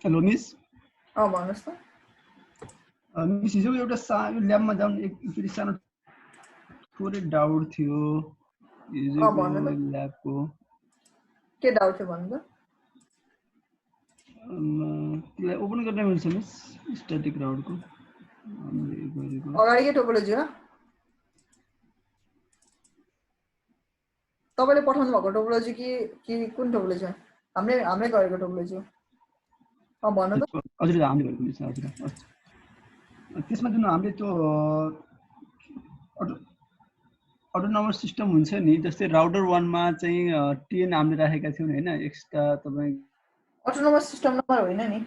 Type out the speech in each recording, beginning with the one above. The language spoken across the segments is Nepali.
Hello miss. भन्नुहोस् त। मिस हिजो एउटा ल्याबमा जाउँ एकचोटि सानो थोरै डाउट थियो हिजोको भन्नु त। ल्याबको। के डाउट थियो भन्नु त। त्यसलाई ओपन गर्न मिल्छ मिस स्ट्याटिक राउटको अगाडिकै टोपोलोजी हो तपाईँले पठाउनु भएको टोपोलोजी कि कुन टोपोलोजी हो? हाम्रै गरेको टोपोलोजी हो। भन्नु त। हजुर हामीले गरेको मिस। हजुर त्यसमा जुन हामीले त्यो अटोनोमस सिस्टम हुन्छ नि, जस्तै राउटर 1 मा चाहिँ 10 हामीले राखेका थियौँ हैन, एक्स्ट्रा तपाई अटोनोमस सिस्टम नम्बर होइन नि,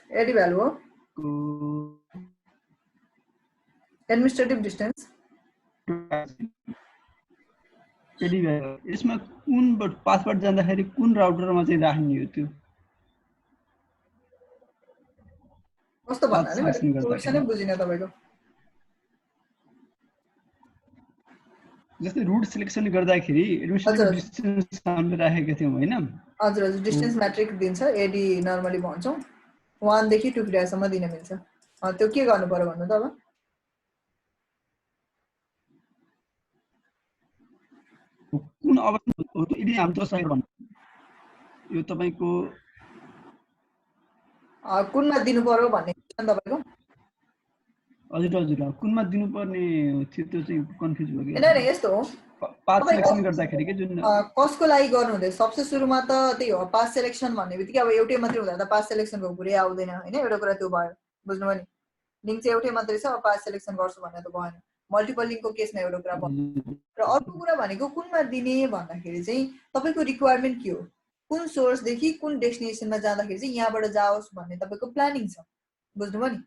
एडी भ्यालु हो, एडमिनिस्ट्रेटिभ डिस्टेन्स। एडी भ्यालु यसमा कुन पासवर्ड जाँदाखेरि कुन राउटरमा चाहिँ राख्ने हो त्यो? कस्तो भन्नाले मैले क्वेशन नै बुझिन तपाईको। जस्तै रुट सिलेक्सन गर्दाखेरि एडमिनिस्ट्रेटिभ डिस्टेन्स हामीले राखेका थियौँ हैन? हजुर हजुर, डिस्टेन्स म्याट्रिक दिन्छ, एडी नर्मली भन्छौँ। 1 देखि 2 क्रियासम्म दिन मिल्छ। त्यो के गर्नु पर्यो भन्नु त अब? कुन अवस्था हो त्यो एडी हामी दर्शाएर भन्नु यो तपाईको कुनमा दिनु पर्यो भन्ने question तपाईको? हजुर हजुर, कुनमा दिनुपर्ने थियो त्यो चाहिँ कन्फ्युज भयो हैन हैन, यस्तो हो, पाथ सिलेक्सन गर्दाखेरि के जुन कसको लागि गर्नु हुँदै सबसे सुरुमा त त्यही हो, पाथ सिलेक्सन भन्ने बित्तिकै अब एउटै मात्रै हुँदा त पाथ सिलेक्सनको कुरै आउँदैन हैन। एउटा कुरा त्यो भयो, बुझ्नुभयो नि? लिंक चाहिँ एउटै मात्रै छ, अब पाथ सिलेक्सन गर्छु भन्ने त भएन। मल्टिपल लिंकको केसमा एउटा कुरा भयो। र अर्को कुरा भनेको कुनमा दिने भन्दाखेरि चाहिँ तपाईको रिक्वायरमेन्ट के हो, कुन सोर्स देखि कुन डेस्टिनेसनमा जाँदाखेरि चाहिँ यहाँबाट जाओस् भन्ने तपाईको प्लानिङ छ, बुझ्नुभयो नि?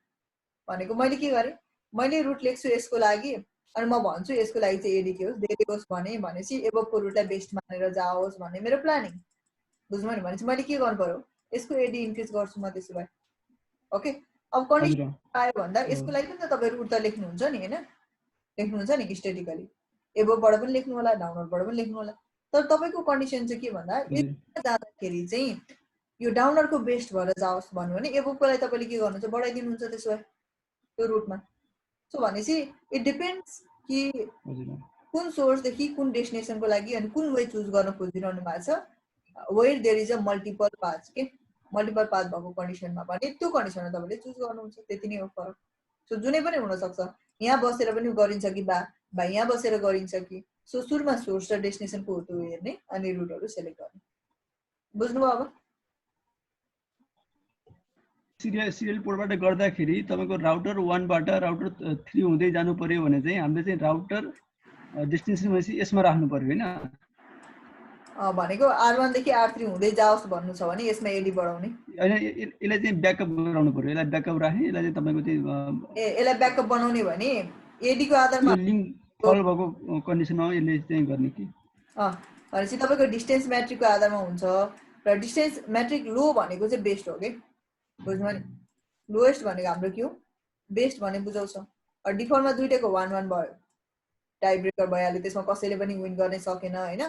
भनेको मैले के गरे, मैले रुट लेख्छु यसको लागि, अनि म भन्छु यसको लागि चाहिँ एडी के होस्, धेरै होस् भनेपछि एबोभको रुटलाई बेस्ट मानेर जाओस् भन्ने मेरो प्लानिङ, बुझ्नुभयो नि? भनेपछि मैले के गर्नु पर्यो, यसको एडी इन्क्रिज गर्छु म त्यसो भए। ओके, अब कन्डिसन आयो भन्दा यसको लागि पनि त तपाईहरु रुट त लेख्नुहुन्छ नि हैन? लेख्नुहुन्छ नि स्ट्याटिकली, एबोभबाट पनि लेख्नु होला, डाउनवर्डबाट पनि लेख्नु होला। तर तपाईको कन्डिसन चाहिँ के भन्दा जाँदाखेरि चाहिँ यो डाउनवर्डको बेस्ट भएर जाओस् भन्नु भने एबोभको लागि तपाईले के गर्नुहुन्छ, बढाइदिनुहुन्छ त्यसो भए त्यो रुटमा। सो भनेपछि इट डिपेन्ड्स कि कुन सोर्स देखि कुन डेस्टिनेसनको लागि अनि कुन वे चुज गर्न खोजिरहनु भएको छ, where there is a multiple path के मल्टिपल पाथ भएको कन्डिसनमा भने त्यो कन्डिसनमा तपाईले चुज गर्नुहुन्छ, त्यति नै हो फरक। सो जुनै पनि हुन सक्छ, यहाँ बसेर पनि गरिन्छ कि बा यहाँ बसेर गरिन्छ कि। सो सुरुमा सोर्स र डेस्टिनेसनको हो त्यो हेर्ने अनि रुटहरु सेलेक्ट गर्ने, बुझ्नुभयो? अब सिरियल पोर्टबाट गर्दाखेरि तपाईको राउटर 1 बाट राउटर 3 हुँदै जानु पर्यो भने चाहिँ हामीले चाहिँ राउटर डेस्टिनेसन भनेपछि यसमा राख्नु पर्यो हैन? भनेको R1 देखि R3 हुँदै जाओस् भन्नु छ भने यसमा एडी बढाउने हैन, यसलाई चाहिँ ब्याकअप गराउनु पर्यो। यसलाई ब्याकअप राख्ने, यसलाई चाहिँ तपाईको चाहिँ यसलाई ब्याकअप बनाउने भने एडी को आधारमा लिंक फल भएको कन्डिसनमा यसले चाहिँ गर्ने कि भनेपछि तपाईको डिस्टेन्स म्याट्रिकको आधारमा हुन्छ। र डिस्टेन्स म्याट्रिक लो भनेको चाहिँ बेस्ट हो के, बुझ्नुभयो नि? लोएस्ट भनेको हाम्रो के हो, बेस्ट भने बुझाउँछ। डिफल्टमा दुईटैको 1-1 भयो, टाइ ब्रेकर भइहाल्यो, त्यसमा कसैले पनि विन गर्न सकेन हैन।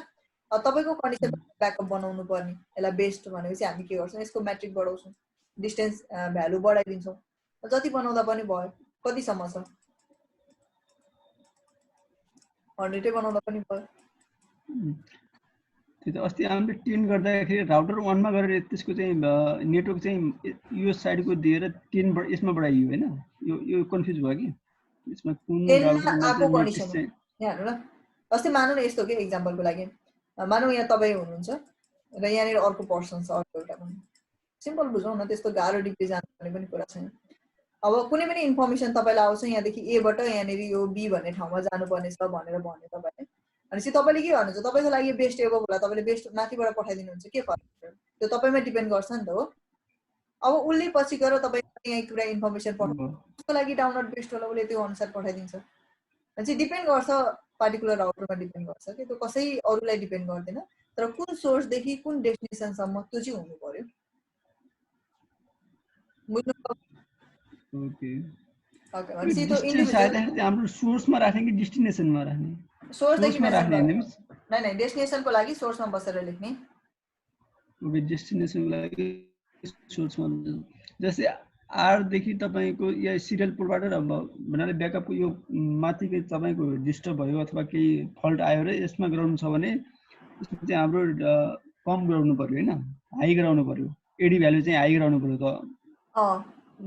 अब तपाईको कन्डिसन ब्याकअप बनाउनु पर्ने, यसलाई बेस्ट भनेपछि हामी के गर्छौं, यसको म्याट्रिक बढाउँछौं, डिस्टेन्स भ्यालु बढाइदिन्छौं, जति बनाउँदा पनि भयो। कतिसम्म छ, 100 बनाउँदा पनि भयो। त्यो त अस्ति हामीले 10 गर्दाखेरि राउटर 1 मा गरेर त्यसको चाहिँ नेटवर्क चाहिँ यो साइडको दिएर 10 यसमा बढाइयो हैन? यो कन्फ्युज भयो कि यसमा कुन राउटरमा आको कन्डिसन यहाँ हेर्नु ल। अस्ति मानौ न यस्तो के एक्जाम्पलको लागि, मानौ यहाँ तपाई हुनुहुन्छ र यहाँनिर अर्को पर्सन छ, अर्को एउटा पनि सिम्पल बुझौँ न, त्यस्तो गाह्रो डिपली जानुपर्ने पनि कुरा छैन। अब कुनै पनि इन्फर्मेसन तपाईलाई आउँछ, यहाँदेखि ए बाट यहाँनिर यो बी भन्ने ठाउँमा जानुपर्ने छ भनेर भन्यो तपाईले, भनेपछि तपाईले के गर्नुहुन्छ, तपाईको लागि बेस्ट एबो होला, तपाईले बेस्ट माथिबाट पठाइदिनुहुन्छ, के फरक पर्छ? त्यो तपाईमा डिपेन्ड गर्छ नि त हो। अब उल्ले पछि गएर तपाई यहाँ कुरा इन्फर्मेसन पठाउनु, उसको लागि डाउनलोड बेस्ट होला, उले त्यो अनुसार पठाइदिन्छ। चाहिँ डिपेन्ड गर्छ, पार्टिकुलर राउटरमा डिपेन्ड गर्छ कि त्यो कसै अरूलाई डिपेन्ड गर्दैन। तर कुन सोर्स देखि कुन डेस्टिनेसन सम्म त्यो चाहिँ हुनु पर्यो, बुझ्नु? ओके ओके, भनेपछि त्यो इन्डिभिजुअल हाम्रो सोर्समा राख्ने कि डेस्टिनेसनमा राख्ने? सोर्स देखि राख्ने हैन मिस? नै डेस्टिनेसनको लागि सोर्समा बसेर लेख्ने। ओके डेस्टिनेसनको लागि सोर्समा जस्तै आरदेखि तपाईँको या सिरियल प्रोभाइडर अब भन्नाले ब्याकअपको यो माथिकै तपाईँको डिस्टर्ब भयो अथवा केही फल्ट आयो र यसमा गराउनु छ भने यसमा चाहिँ हाम्रो कम गराउनु पर्यो होइन, हाई गराउनु पर्यो, एडी भ्यालु चाहिँ हाई गराउनु पर्यो त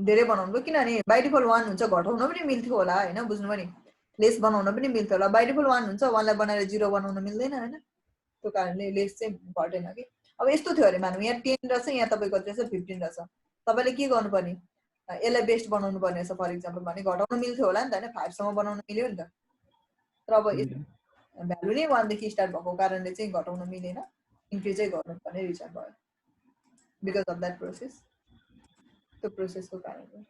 धेरै बनाउनु किनभने बाई डिफल्ट 1 हुन्छ, घटाउन पनि मिल्थ्यो होला होइन, बुझ्नुभयो नि, लेस बनाउन पनि मिल्थ्यो होला। बाई डिफल्ट 1 हुन्छ, 1 लाई बनाएर 0 बनाउन मिल्दैन होइन, त्यो कारणले लेस चाहिँ घटेन कि। अब यस्तो थियो अरे मानौँ यहाँ 10 रहेछ, यहाँ तपाईँको कति रहेछ 15 रहेछ, तपाईँले के गर्नुपर्ने, यसलाई बेस्ट बनाउनु पर्ने रहेछ फर इक्जाम्पल भने घटाउन मिल्थ्यो होला नि त होइन, 5 सम्म बनाउन मिल्यो नि त। तर अब भ्यालु नै 1 देखि स्टार्ट भएको कारणले चाहिँ घटाउन मिलेन, इन्क्रिजै गर्नुपर्ने रिजन भयो बिकज अफ द्याट प्रोसेस, त्यो प्रोसेसको कारणले।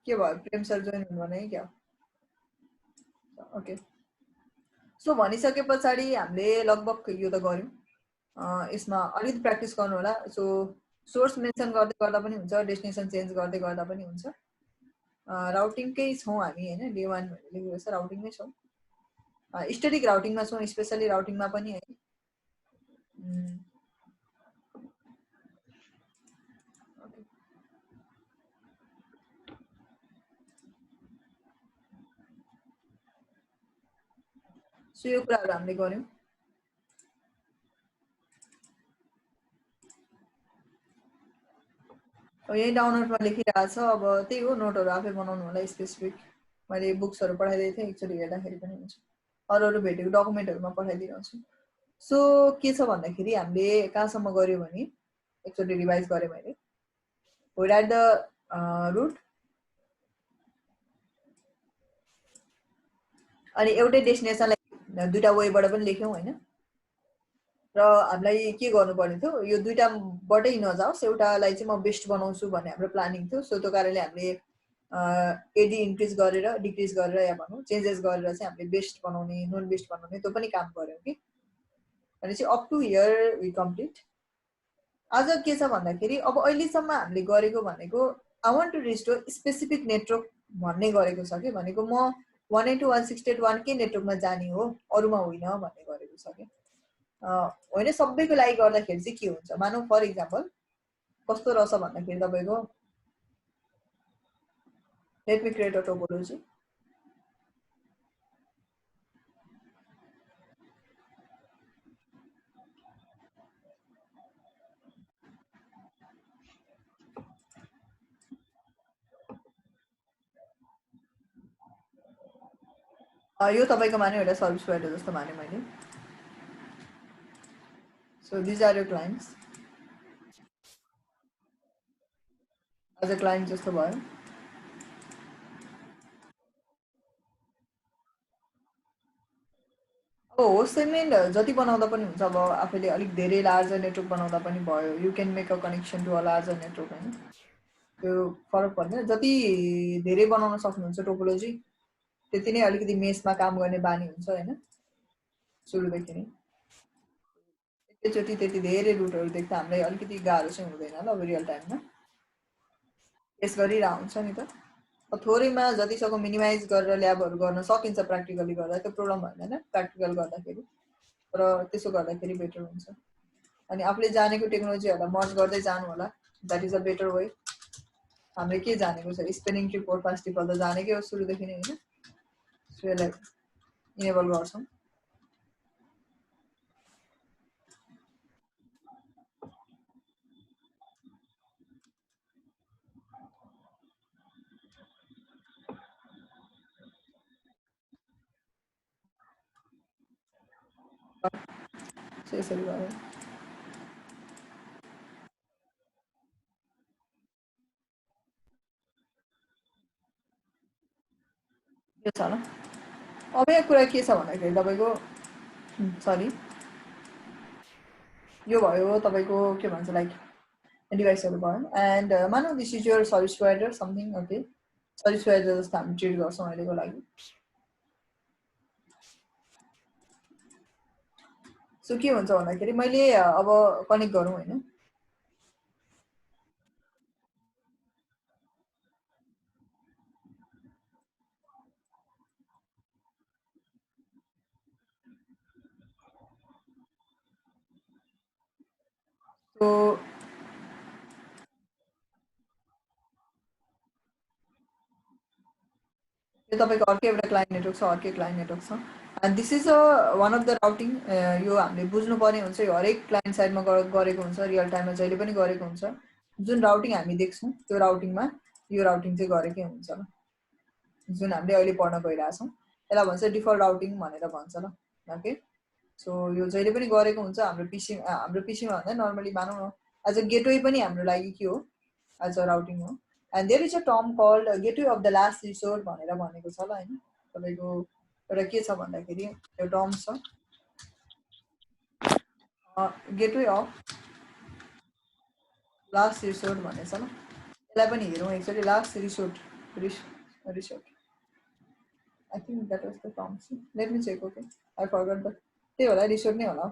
के भयो, प्रेम सर जोइन हुनु भने क्या? ओके, सो भनिसके पछाडि हामीले लगभग यो त गऱ्यौँ। यसमा अलिकति प्र्याक्टिस गर्नु होला। सो सोर्स मेन्सन गर्दै गर्दा पनि हुन्छ, डेस्टिनेसन चेन्ज गर्दै गर्दा पनि हुन्छ। राउटिङकै छौँ हामी होइन, डे 1 लेखेको छ, राउटिङमै छौँ, स्टेटिक राउटिङमा छौँ, स्पेसली राउटिङमा पनि है। सो यो कुराहरू हामीले गऱ्यौँ। यही डाउनलोडमा लेखिरहेको छ, अब त्यही हो, नोटहरू आफै बनाउनु होला स्पेसिफिक। मैले बुक्सहरू पठाइदिएको थिएँ, एकचोटि हेर्दाखेरि पनि हुन्छ, अरू भेटेको डकुमेन्टहरूमा पठाइदिइरहन्छु। सो के छ भन्दाखेरि हामीले कहाँसम्म गऱ्यो भने एकचोटि रिभाइज गरेँ मैले। वी राइट द रुट, अनि एउटै डेस्टिनेसनलाई दुईटा वेबाट पनि लेख्यौँ होइन, र हामीलाई के गर्नुपर्ने थियो, यो दुईटाबाटै नजाओस्, एउटालाई चाहिँ म बेस्ट बनाउँछु भन्ने हाम्रो प्लानिङ थियो। सो त्यो कारणले हामीले एडी इन्क्रिज गरेर डिक्रिज गरेर या भनौँ चेन्जेस गरेर चाहिँ हामीले बेस्ट बनाउने नन बेस्ट बनाउने त्यो पनि काम गऱ्यौँ कि। भनेपछि up to here we complete. आज के छ भन्दाखेरि अब अहिलेसम्म हामीले गरेको भनेको I want to restore specific network भन्ने गरेको छ कि, भनेको म 192.168.1 के नेटवर्कमा जाने हो, अरूमा होइन भन्ने गरेको छ कि। होइन सबैको लागि गर्दाखेरि चाहिँ के हुन्छ, मानौँ फर इक्जाम्पल कस्तो रहेछ भन्दाखेरि तपाईँको let me create a topology. यो तपाईँको मान्यो एउटा सर्भिस प्रोभाइडर जस्तो माने मैले। So these are your clients, as a client जस्तो भयो। अब होस्ट सेगमेन्ट जति बनाउँदा पनि हुन्छ, अब आफैले अलिक धेरै लार्जर नेटवर्क बनाउँदा पनि भयो, you can make a connection to a larger network होइन, त्यो फरक पर्दैन। जति धेरै बनाउन सक्नुहुन्छ टोपोलोजी त्यति नै अलिकति मेसमा काम गर्ने बानी हुन्छ होइन, सुरुदेखि नै एकैचोटि त्यति धेरै रुटहरू देख्दा हामीलाई अलिकति गाह्रो चाहिँ हुँदैन ल, अब रियल टाइममा यस गरिरहेको हुन्छ नि त। थोरैमा जतिसक्दो मिनिमाइज गरेर ल्याबहरू गर्न सकिन्छ प्र्याक्टिकली गर्दा, त्यो प्रब्लम भएन प्र्याक्टिकल गर्दाखेरि, र त्यसो गर्दाखेरि बेटर हुन्छ। अनि आफूले जानेको टेक्नोलोजीहरूलाई मर्ज गर्दै जानु होला, that is a better way. हामीले के जानेको छ, स्पेनिङ ट्री पोडकास्ट टिपल त जानेकै हो सुरुदेखि नै होइन, सो यसलाई इनेबल गर्छौँ। यसरी भयो यो छ ल। अब यहाँ कुरा के छ भन्दाखेरि तपाईँको सरी यो भयो तपाईँको के भन्छ लाइक डिभाइसहरू भयो। एन्ड मानौँ this is your service provider something, okay service provider जस्तो हामी ट्रिट गर्छौँ अहिलेको लागि। सो के हुन्छ भन्दाखेरि मैले अब कनेक्ट गरौँ होइन, सो यो तपाईको अर्कै एउटा क्लाइन्ट नेटवर्क छ, अर्कै क्लाइन्ट नेटवर्क छ। And this is one of the routing. यो हामीले बुझ्नुपर्ने हुन्छ, यो हरेक क्लाइन्ट साइडमा गरेको हुन्छ, रियल टाइममा जहिले पनि गरेको हुन्छ। जुन राउटिङ हामी देख्छौँ त्यो राउटिङमा यो राउटिङ चाहिँ गरेकै हुन्छ ल, जुन हामीले अहिले पढ्न गइरहेछौँ। यसलाई भन्छ डिफल्ट राउटिङ भनेर भन्छ ल। ओके, सो यो जहिले पनि गरेको हुन्छ हाम्रो पिसीमा भन्दा नर्मली मानौँ न एज अ गेटवे पनि हाम्रो लागि के हो, एज अ राउटिङ हो। And there is a term called gateway of the last resort भनेर भनेको छ ल हैन। तपाईको एउटा के छ भन्दाखेरि यो टर्म छ गेटवे अफ लास्ट रिसोर्ट भन्ने छ ल। यसलाई पनि हेरौँ एकचोटि, last resort I think that was the term. Let me check. Okay, I forgot the. त्यही होला, रिसोर्ट नै होला।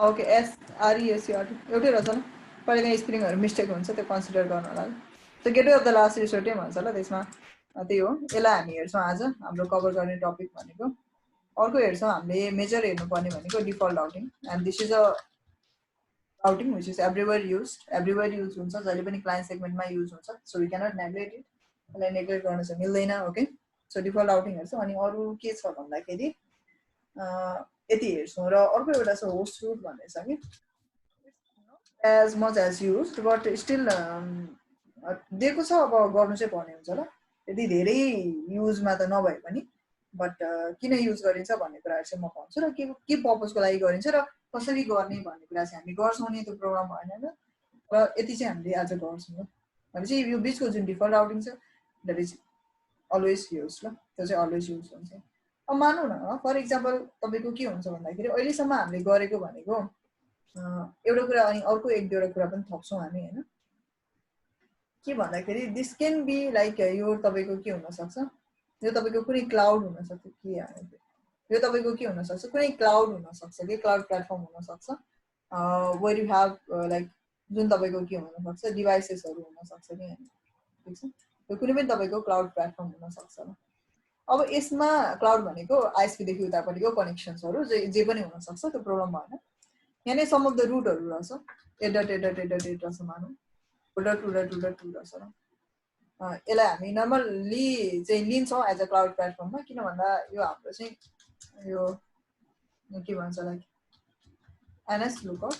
ओके, SRESURT एउटै रहेछ ल। कहिले काहीँ स्पेलिङहरू मिस्टेक हुन्छ, त्यो कन्सिडर गर्नु होला। So gateway of the last रिसोर्टै भन्छ ल त्यसमा। त्यही हो, यसलाई हामी हेर्छौँ आज हाम्रो कभर गर्ने टपिक भनेको। अर्को हेर्छौँ हामीले मेजर हेर्नुपर्ने भनेको default routing. And this is a routing which is everywhere use हुन्छ, जहिले पनि क्लाइन्ट सेगमेन्टमा युज हुन्छ। So we cannot neglect it, यसलाई नेग्लेक्ट गर्न चाहिँ मिल्दैन। ओके, सो डिफल्ट राउटिङ हेर्छौँ। अनि अरू के छ भन्दाखेरि यति हेर्छौँ। र अर्को एउटा छ होस्ट रुट भन्ने छ कि as much as use, but still दिएको छ, अब गर्नु चाहिँ पर्ने हुन्छ ल। यदि धेरै युजमा त नभए पनि, बट किन युज गरिन्छ भन्ने कुराहरू चाहिँ म भन्छु, र के पर्पजको लागि गरिन्छ र कसरी गर्ने भन्ने कुरा चाहिँ हामी गर्छौँ नि त्यो प्रोग्राम भएन होइन। र यति चाहिँ हामीले आज गर्छौँ भनेपछि यो बिचको जुन डिफल्ट राउटिङ छ द्याट इज अलवेज युज ल, त्यो चाहिँ अलवेज युज हुन्छ। अब मानौँ न फर इक्जाम्पल तपाईँको के हुन्छ भन्दाखेरि अहिलेसम्म हामीले गरेको भनेको एउटा कुरा, अनि अर्को एक दुईवटा कुरा पनि थप्छौँ हामी होइन। के भन्दाखेरि दिस क्यान बी लाइक यो तपाईँको के हुनसक्छ, यो तपाईँको कुनै क्लाउड हुनसक्छ कि यो तपाईँको के हुनसक्छ, कुनै क्लाउड हुनसक्छ कि क्लाउड प्लेटफर्म हुनसक्छ, वेयर यु हेभ लाइक जुन तपाईँको के हुनसक्छ डिभाइसेसहरू हुनसक्छ कि होइन, ठिक छ। यो कुनै पनि तपाईँको क्लाउड प्लेटफर्म हुनसक्छ। अब यसमा क्लाउड भनेको आइएसपीदेखि उतापट्टिको कनेक्सन्सहरू जे पनि हुनसक्छ, त्यो प्रब्लम भएन। यहाँ नै सम अफ द रुटहरू रहेछ, एट रहेछ मानौँ, टु रहेछ र यसलाई हामी नर्मल्ली चाहिँ लिन्छौँ एज अ क्लाउड प्लेटफर्ममा। किन भन्दा यो हाम्रो चाहिँ यो के भन्छ लाइक एनएस लुकअप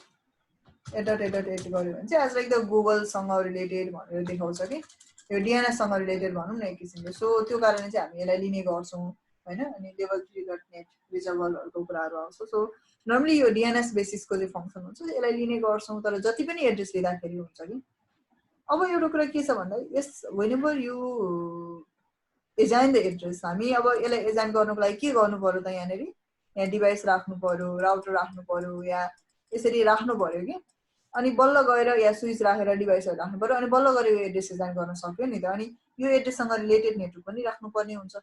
एट गऱ्यो भने चाहिँ एज लाइक द गुगलसँग रिलेटेड भनेर देखाउँछ कि यो डिएनएससँग रिलेटेड भनौँ न एक किसिमले। सो त्यो कारणले चाहिँ हामी यसलाई लिने गर्छौँ होइन। अनि लेभल 3.net रिजर्भरहरूको कुराहरू आउँछ। सो नर्मली यो डिएनएस बेसिसको चाहिँ फङ्सन हुन्छ, यसलाई लिने गर्छौँ। तर जति पनि एड्रेस लिँदाखेरि हुन्छ कि अब एउटा कुरा के छ भन्दा यस whenever you assign the address, हामी अब यसलाई एजाइन गर्नुको लागि के गर्नु पर्यो त, यहाँनिर यहाँ डिभाइस राख्नु पर्यो, राउटर राख्नु पर्यो, या यसरी राख्नु पर्यो कि अनि बल्ल गएर या स्विच राखेर डिभाइसहरू राख्नु पर्यो, अनि बल्ल गएर यो एड्रेस डिजाइन गर्न सक्यो नि त। अनि यो एड्रेससँग रिलेटेड नेटवर्क पनि राख्नुपर्ने हुन्छ।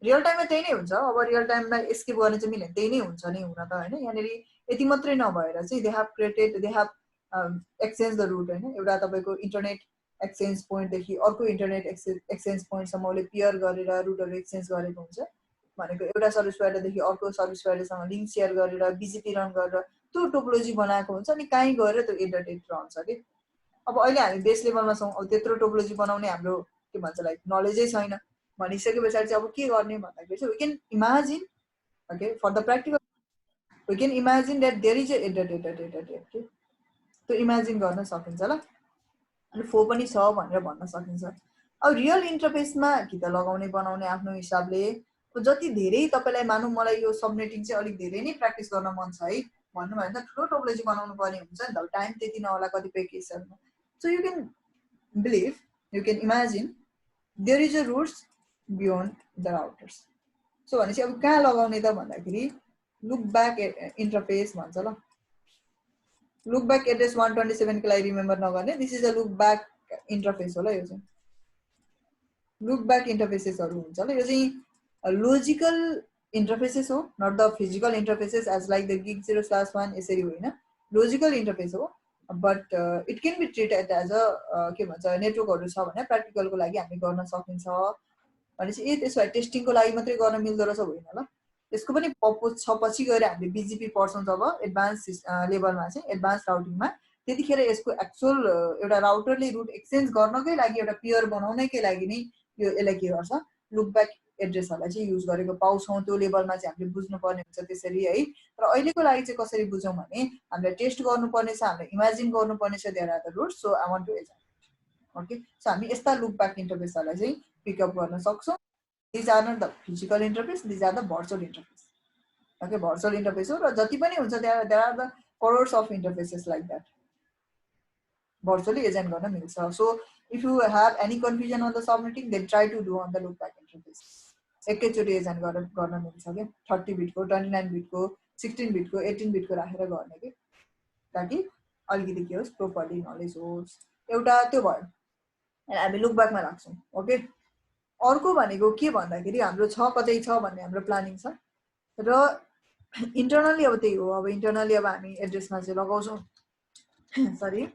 रियल टाइममा त्यही नै हुन्छ। अब रियल टाइममा एस्केप गर्ने चाहिँ मिल्यो त्यही नै हुन्छ नि हुन त होइन। यहाँनिर यति मात्रै नभएर चाहिँ they have exchange the route होइन। एउटा तपाईँको इन्टरनेट एक्सचेन्ज पोइन्टदेखि अर्को इन्टरनेट एक्सचेन्ज पोइन्टसम्म उसले पेयर गरेर रुटहरू एक्सचेन्ज गरेको हुन्छ। भनेको एउटा सर्भिस प्रोभाइडरदेखि अर्को सर्भिस प्रोभाइडरसँग लिङ्क सेयर गरेर बिजिपी रन गरेर त्यो टोपोलोजी बनाएको हुन्छ। अनि कहीँ गएर त्यो एट रहन्छ कि अब अहिले हामी बेस लेभलमा छौँ, अब त्यत्रो टोपोलोजी बनाउने हाम्रो के भन्छ लाइक नलेजै छैन भनिसके पछाडि चाहिँ अब के गर्ने भन्दाखेरि चाहिँ we can imagine okay for the practical we can imagine that there is at त्यो इमेजिन गर्न सकिन्छ ल। अनि फो पनि छ भनेर भन्न सकिन्छ। अब रियल इन्टरफेसमा कि त लगाउने बनाउने आफ्नो हिसाबले जति धेरै तपाईँलाई मानौँ मलाई यो सबनेटिङ चाहिँ अलिक धेरै नै प्र्याक्टिस गर्न मन छ है भन्नुभयो भने त ठुलो टोपोलोजी बनाउनु पर्ने हुन्छ नि त, टाइम त्यति नहोला कतिपय केसहरूमा। So you can believe, you can imagine there is a routes beyond the routers. So भनेपछि अब कहाँ लगाउने त भन्दाखेरि लुक ब्याक इन्टरफेस भन्छ ल। लुक ब्याक एड्रेस 127 को लागि रिमेम्बर नगर्ने, this is a look back interface होला। यो चाहिँ लुक ब्याक इन्टरफेसेसहरू हुन्छ ल। यो चाहिँ लोजिकल इन्टरफेसेस हो, not the physical interfaces as like the gig 0/1 यसरी होइन। लोजिकल इन्टरफेस हो but it can be treated as a के भन्छ नेटवर्कहरू छ भने प्र्याक्टिकलको लागि हामी गर्न सकिन्छ भनेपछि ए त्यसो भए टेस्टिङको लागि मात्रै गर्न मिल्दो रहेछ होइन ल त्यसको पनि पर्पोज छ पछि गएर हामीले बिजिपी पढ्छौँ जब एडभान्स लेभलमा चाहिँ एडभान्स राउटिङमा त्यतिखेर यसको एक्चुअल एउटा राउटरले रुट एक्सचेन्ज गर्नकै लागि एउटा पियर बनाउनकै लागि नै यो यसलाई के गर्छ लुकब्याक एड्रेसहरूलाई चाहिँ युज गरेको पाउँछौँ त्यो लेभलमा चाहिँ हामीले बुझ्नुपर्ने हुन्छ त्यसरी है तर अहिलेको लागि चाहिँ कसरी बुझौँ भने हामीले टेस्ट गर्नुपर्ने छ हामीले इमेजिन गर्नुपर्ने छ there are the routes so I want to example okay so हामी यस्ता लुकब्याक इन्टरफेसहरूलाई चाहिँ पिकअप गर्न सक्छौँ these are not the physical interface these are the virtual interface okay virtual interface हो र जति पनि हुन्छ there are the crores of interfaces like that virtually agent गर्न मिल्छ so if you have any confusion on the subnetting then try to do on the loopback interface एकैचोटि एजेन्ट गर्न मिल्छ के 30 बिटको 29 बिटको 16 बिटको 18 बिटको राखेर गर्ने के ताकि अलिकति के होस् प्रोपरली नलेज होस् एउटा त्यो भयो हामी लुकब्याकमा राख्छौँ ओके अर्को भनेको के भन्दाखेरि हाम्रो छ कतै छ भन्ने हाम्रो प्लानिङ छ र इन्टरनली अब त्यही हो अब इन्टरनली अब हामी एड्रेसमा चाहिँ लगाउँछौँ सरी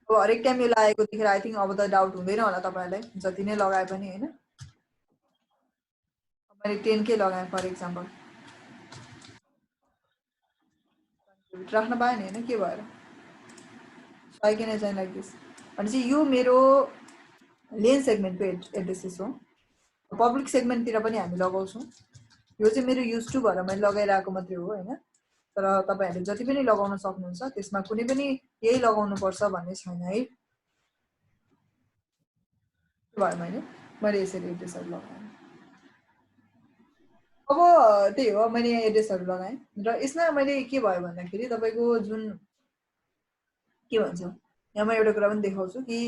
हरेक टाइम यो लागेको देखेर आई थिङ्क अब त डाउट हुँदैन होला तपाईँहरूलाई जति नै लगाए पनि होइन मैले 10K लगाएँ फर इक्जाम्पल राख्न पाएँ नि होइन के भएर आई क्यान एजाइन लाइक दिस भनेपछि यो मेरो लेन सेगमेन्टको एड्रेसेस हो पब्लिक सेगमेन्टतिर पनि हामी लगाउँछौँ यो चाहिँ मेरो युज टु भएर मैले लगाइरहेको मात्रै हो होइन तर तपाईँहरूले जति पनि लगाउन सक्नुहुन्छ त्यसमा कुनै पनि यही लगाउनुपर्छ भन्ने छैन है भयो मैले यसरी एड्रेसहरू लगाएँ अब त्यही हो मैले यहाँ एड्रेसहरू लगाएँ र यसमा मैले के भयो भन्दाखेरि तपाईँको जुन के भन्छ यहाँ म एउटा कुरा पनि देखाउँछु कि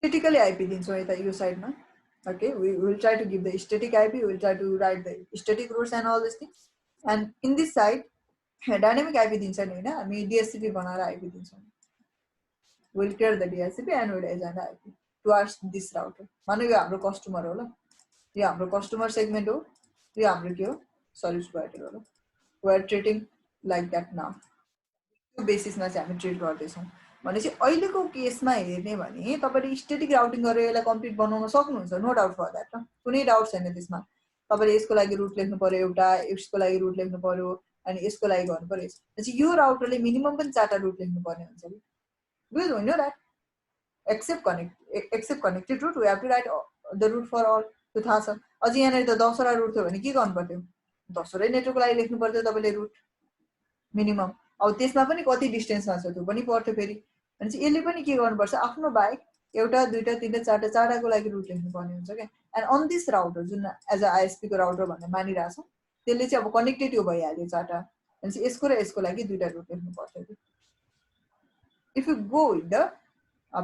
स्टेटिकली आइपी दिन्छौँ यता यो साइडमा okay we will try to give the static IP, we will try to write the static routes and all these things, and in this side dynamic IP दिन्छ नि हैन हामी DHCP बनाएर IP दिन्छौँ we will create the DHCP and we will assign the IP towards this router माने यो हाम्रो कस्टमर हो ल यो हाम्रो कस्टमर सेगमेन्ट हो यो हाम्रो के हो सर्भिस प्रोवाइडर हो ल we are treating like that now त्यो बेसिसमा चाहिँ हामी ट्रिट गर्दैछौँ भनेपछि अहिलेको केसमा हेर्ने भने तपाईले स्टेटिक राउटिङ गरेर यसलाई कम्प्लिट बनाउन सक्नुहुन्छ नो डाउट फर दैट न कुनै डाउट छैन त्यसमा तपाईले यसको लागि रुट लेख्नु पर्यो एउटा यसको लागि रुट लेख्नु पर्यो अनि यसको लागि गर्नु पर्यो त्यसपछि यो राउटरले मिनिमम पनि 4टा रुट लेख्नु पर्ने हुन्छ नि बुझ्नु होइन that except connected route we have to write the route for all त्यो थाहा छ अझ यहाँ त 10 वटा रुट थियो भने के गर्नु पर्थ्यो 10 वटै नेटवर्कको लागि लेख्नु पर्थ्यो तपाईले रुट मिनिमम अब त्यसमा पनि कति डिस्टेन्समा छ त्यो पनि पर्थ्यो फेरि अनि चाहिँ यसले पनि के गर्नुपर्छ आफ्नो बाइक एउटा दुईटा तीनटा चारटाको लागि रुट लेख्नु पर्ने हुन्छ के एन्ड अन दिस राउटर जुन एज अ आईएसपी को राउटर भन्ने मानिरहेछौँ त्यसले चाहिँ अब कनेक्टेड यो भइहाल्यो चारटा अनि चाहिँ यसको र यसको लागि दुईटा रुट लेख्नु पर्छ कि if you go with the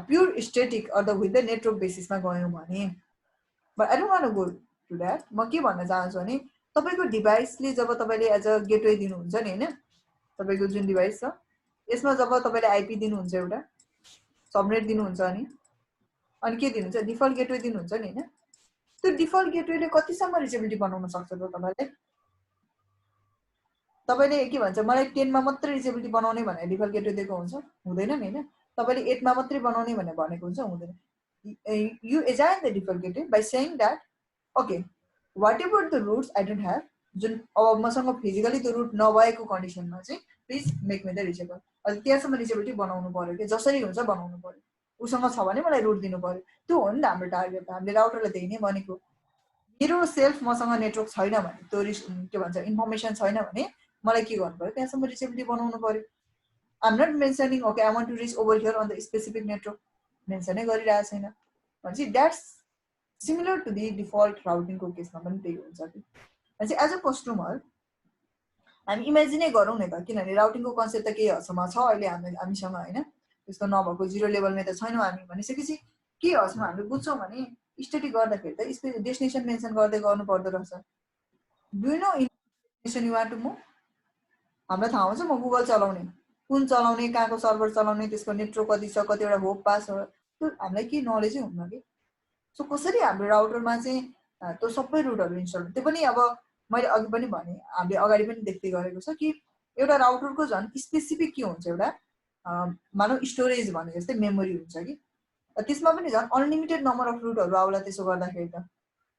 pure static or the with the network बेसिसमा गयौँ भने but I don't want to go to that म के भन्न चाहन्छु भने तपाईको डिभाइसले जब तपाईले एज अ गेटवे दिनुहुन्छ नि हैन तपाईको जुन डिभाइस छ यसमा जब तपाईले आईपी दिनुहुन्छ एउटा सबनेट दिनुहुन्छ अनि के दिनुहुन्छ डिफल्ट गेटवे दिनुहुन्छ नि हैन त्यो डिफल्ट गेटवेले कतिसम्म रिचेबिलिटी बनाउन सक्छ त तपाईले के भन्छ मलाई 10 मा मात्र रिचेबिलिटी बनाउने भने डिफल्ट गेटवे दिएको हुन्छ हुँदैन नि हैन तपाईले 8 मा मात्र बनाउने भने भनेको हुन्छ हुँदैन you assign the default gateway by saying that okay whatever the routes I don't have जुन अब मसँग फिजिकली त्यो रुट नभएको कन्डिसनमा चाहिँ please make me the reachable अनि त्यहाँसम्म रिचेबिलिटी बनाउनु पर्यो कि जसरी हुन्छ बनाउनु पर्यो उसँग छ भने मलाई रुट दिनु पर्यो त्यो हो नि त हाम्रो टार्गेट हामीले राउटरले त्यही नै भनेको मेरो सेल्फ मसँग नेटवर्क छैन भने त्यो के भन्छ इन्फर्मेसन छैन भने मलाई के गर्नु पर्यो त्यहाँसम्म रिचेबिलिटी बनाउनु पर्यो I am not mentioning okay I want to reach over here on the specific network मेन्सनै गरिरहेको छैन भनेपछि that's similar to the default राउटिङको केसमा पनि त्यही हुन्छ कि भनेपछि एज अ कस्टमर हामी इमेजिनै गरौँ न त किनभने राउटिङको कन्सेप्ट त केही हदसम्म छ अहिले हामीसँग होइन त्यस्तो नभएको जिरो लेभलमै त छैनौँ हामी भनिसकेपछि के हदसम्म हामीले बुझ्छौँ भने स्टडी गर्दाखेरि त डेस्टिनेसन मेन्सन गर्दै गर्नु पर्दो रहेछ do you know destination you want to move हामीलाई थाहा हुन्छ म गुगल चलाउने कुन चलाउने कहाँको सर्भर चलाउने त्यसको नेटवर्क कति छ कतिवटा होप पास हो त्यो हामीलाई के नलेजै हुन्न कि सो कसरी हाम्रो राउटरमा चाहिँ त्यो सबै रुटहरू इन्स्टल त्यो पनि अब मैले अघि पनि भने हामीले अगाडि पनि देख्दै गरेको छ कि एउटा राउटरको झन् स्पेसिफिक के हुन्छ एउटा मानव स्टोरेज भने जस्तै मेमोरी हुन्छ कि त्यसमा पनि झन् अनलिमिटेड नम्बर अफ रुटहरू आउला त्यसो गर्दाखेरि त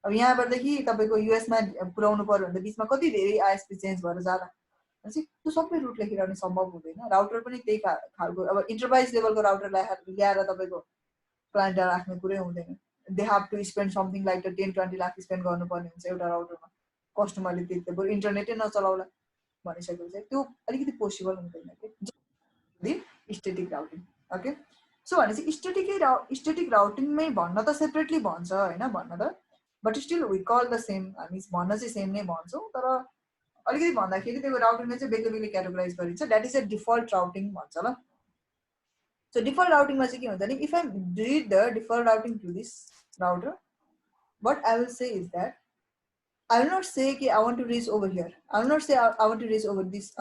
अब यहाँबाटदेखि तपाईँको युएसमा पुर्याउनु पर्यो भने त बिचमा कति धेरै आइएसपी चेन्ज भएर जाँदा भनेपछि त्यो सबै रुट लेखिरहने सम्भव हुँदैन राउटर पनि त्यही खालको अब इन्टरप्राइज लेभलको राउटर ल्याएर तपाईँको क्लाइन्ट राख्ने कुरै हुँदैन they have to spend something like 10-20 lakh spend गर्नुपर्ने हुन्छ एउटा राउटरमा कस्टमरले त्यति बरु इन्टरनेटै नचलाउला भनिसकेपछि त्यो अलिकति पोसिबल हुँदैन कि स्टेटिक राउटिङ ओके सो भनेपछि स्टेटिक राउटिङमै भन्न त सेपरेटली भन्छ होइन भन्न त but still we call the same हामी भन्न चाहिँ सेम नै भन्छौँ तर अलिकति भन्दाखेरि त्यो राउटिङलाई चाहिँ बेग्लै बेग्लै क्याटेगोराइज गरिन्छ that is a default routing भन्छ ल सो डिफल्ट राउटिङमा चाहिँ के हुन्छ भने if I rid the default routing to this router what I will say is that I will not say कि I want to reach over here. I will not say I want to reach over this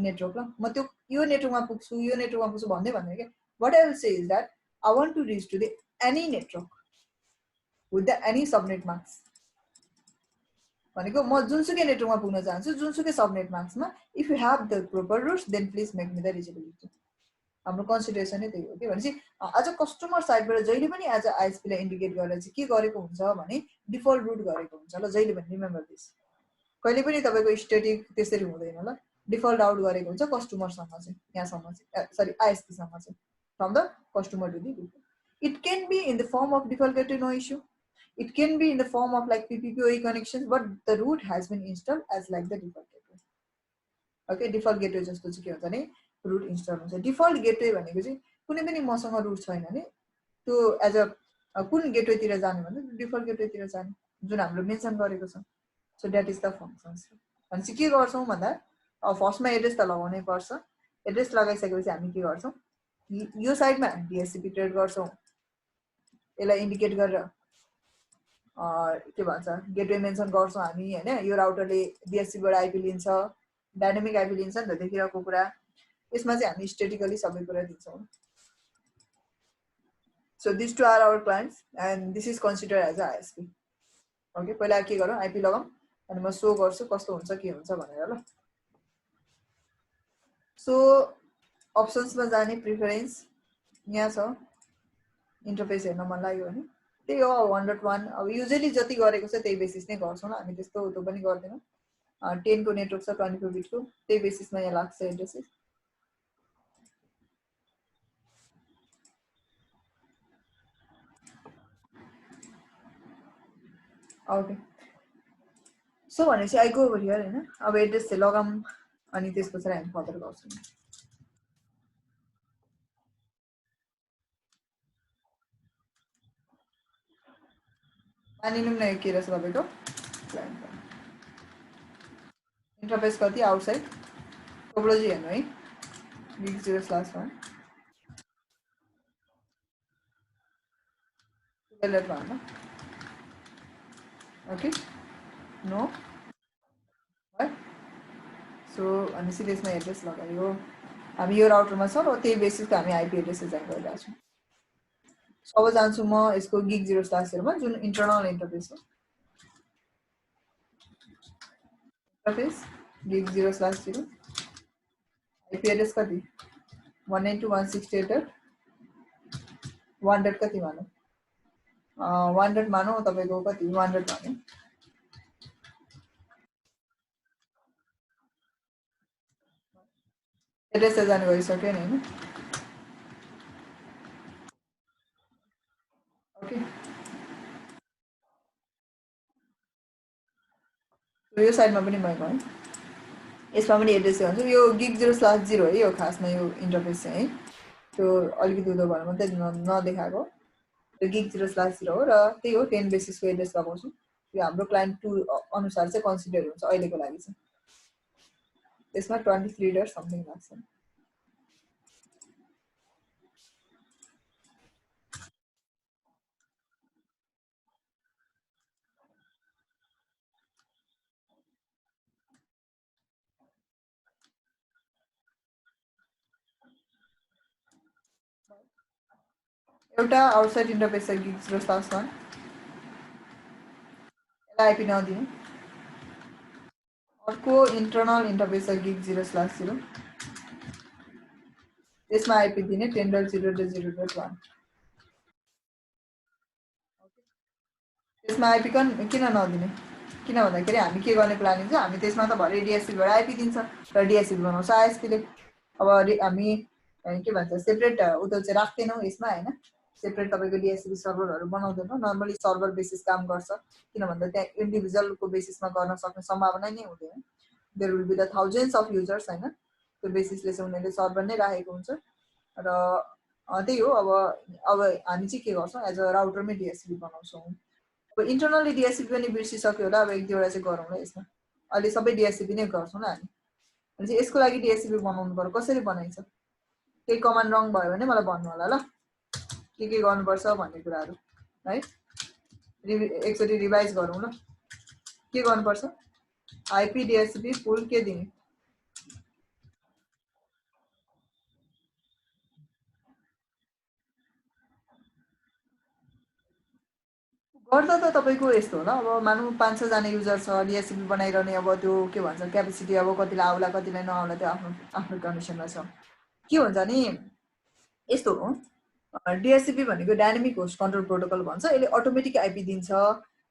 network. म त्यो यो नेटवर्कमा पुग्छु यो नेटवर्कमा पुग्छु भन्दै भन्दैन के what I will say is that I want to reach to the any network with the any subnet mask भनेको म जुनसुकै नेटवर्कमा पुग्न चाहन्छु जुनसुकै subnet मास्कमा if you have the proper routes then please make me the reachability हाम्रो कन्सिडरेसन नै त्यही हो के भनेपछि आज कस्टमर साइडबाट जहिले पनि आज आइएसपी लाई इन्डिकेट गरेर चाहिँ के गरेको हुन्छ भने डिफल्ट रुट गरेको हुन्छ ल जहिले पनि रिमेम्बर दिस कहिले पनि तपाईको स्टेटिक त्यसरी हुँदैन ल डिफल्ट आउट गरेको हुन्छ कस्टमरसँग चाहिँ यहाँसम्म चाहिँ सरी आइएसपी सँग चाहिँ from the customer to the route it can be in the form of default gateway no issue it can be in the form of like PPPoE connection but the route has been installed as like the default gateway okay default gateway जस्तो चाहिँ के हुन्छ भने रुट इन्स्टल हुन्छ डिफल्ट गेटवे भनेको चाहिँ कुनै पनि मसँग रुट छैन नि त्यो एज अ कुन गेटवेतिर जाने भने डिफल्ट गेटवेतिर जाने जुन हाम्रो मेन्सन गरेको छ so that is the functions भनेपछि के गर्छौँ भन्दा फर्स्टमा एड्रेस त लगाउनै पर्छ एड्रेस लगाइसकेपछि हामी के गर्छौँ यो साइडमा DHCP क्रिएट गर्छौँ यसलाई इन्डिकेट गरेर के भन्छ गेटवे मेन्सन गर्छौँ हामी होइन यो राउटरले DHCP बाट आइपी लिन्छ डाइनामिक आइपी लिन्छ नि त देखिरहेको कुरा यसमा चाहिँ हामी स्टेटिकली सबै कुरा दिन्छौँ so this two are our clients and this is consider as a ISP okay पहिला के गरौँ आइपी लगाऊँ अनि म सो गर्छु कस्तो हुन्छ के हुन्छ भनेर ल सो अप्सन्समा जाने प्रिफरेन्स यहाँ छ इन्टरफेस हेर्न मन लाग्यो भने त्यही हो 101 अब युजली जति गरेको छ त्यही बेसिस नै गर्छौँ हामी त्यस्तो त्यो पनि गर्दैनौँ 10 को नेटवर्क छ 24 बिटको त्यही बेसिसमा यहाँ लाग्छ एड्रेसेस ओके सो भनेपछि आई गो ओभर हियर हैन अब एड्रेस चाहिँ लगाम अनि त्यसपछि हामी फर्दर गर्छौँ मानिलिउँ न यो के रहेछ तपाईको इन्टरफेस कति आउटसाइड टोपोलोजी हेर्नु है gig0/1 टुवेल्भ भन्न ओके नो सो अनि त्यसमा एड्रेस लगायो हामी यो राउटरमा छौँ र त्यही बेसिसको हामी आइपी एड्रेस डिजाइन गरिरहेको छौँ अब जान्छु म यसको gig0/0 मा जुन इन्टरनल इन्टरफेस हो इन्टरफेस gig0/0 आइपी एड्रेस कति 192.168.1. कति मानौ 1 मानौ तपाईको कति 100 मानौ एड्रेस त जाने भइसक्यो नि हैन ओके यो साइडमा पनि म गएँ यसमा पनि एड्रेस हुन्छ यो gig0/0 है यो खासमा यो इन्टरफेस चाहिँ है त्यो अलिकति उदो भएर मात्रै नदेखाएको यो gig0/0 हो र त्यही हो 10 बेसिसको एड्रेस लगाउँछु यो हाम्रो क्लाइन्ट 2 अनुसार चाहिँ कन्सिडर हुन्छ अहिलेको लागि चाहिँ त्यसमा 23 डट समथिङ लाग्छ एउटा आउटसाइड इन्टरफेस छ gig0/1 यसलाई आइपी नदिनु अर्को इन्टरनल इन्टरफेस छ gig0/0 यसमा आइपी दिने 10.0.0.1 त्यसमा आइपी किन नदिने किन भन्दाखेरि हामी के गर्ने प्लानिङ छ हामी त्यसमा त भरे डिएसपीबाट आइपी दिन्छ र डिएसपी बनाउँछ आइएसपीले अब हामी के भन्छ सेपरेट उतो चाहिँ राख्दैनौँ यसमा हैन सेपरेट तपाईको डिएसपी सर्भरहरु बनाउँदैनौँ नर्मली सर्भर बेसिस काम गर्छ किन भन्दा त्यहाँ इन्डिभिजुअलको बेसिसमा गर्न सक्ने सम्भावना नै हुँदैन there will be the thousands of users हैन त्यो बेसिसले चाहिँ उनीहरुले सर्भर नै राखेको हुन्छ र त्यही हो अब हामी चाहिँ के गर्छौं एज अ राउटरमै डिएसपी बनाउँछौं अब इन्टरनली डिएसपी पनि बिर्सिसक्यो होला अब एक दुईवटा चाहिँ गरौँ ल यसमा अहिले सबै डिएसपी नै गर्छौं ल हामी अनि चाहिँ यसको लागि डिएसपी बनाउनु पर्यो कसरी बनाइन्छ केही कमान्ड रङ भयो भने मलाई भन्नु होला ल के गर्नुपर्छ भन्ने कुराहरु है एकचोटी रिभाइज गरौँ ल के गर्नुपर्छ आइपी डिएसपी फुल के दिने गर्दा त तपाईको यस्तो होला अब मानौ 500 जना युजर छ डिएसपी बनाइरहने अब त्यो के भन्छ क्यापेसिटी अब कतिलाई आउला कतिलाई नआउला त्यो आफ्नो आफ्नो कन्डिसनमा छ के हुन्छ नि यस्तो हो डिएसपी भनेको डायनामिक होस्ट कन्ट्रोल प्रोटोकल भन्छ यसले अटोमेटिक आइपी दिन्छ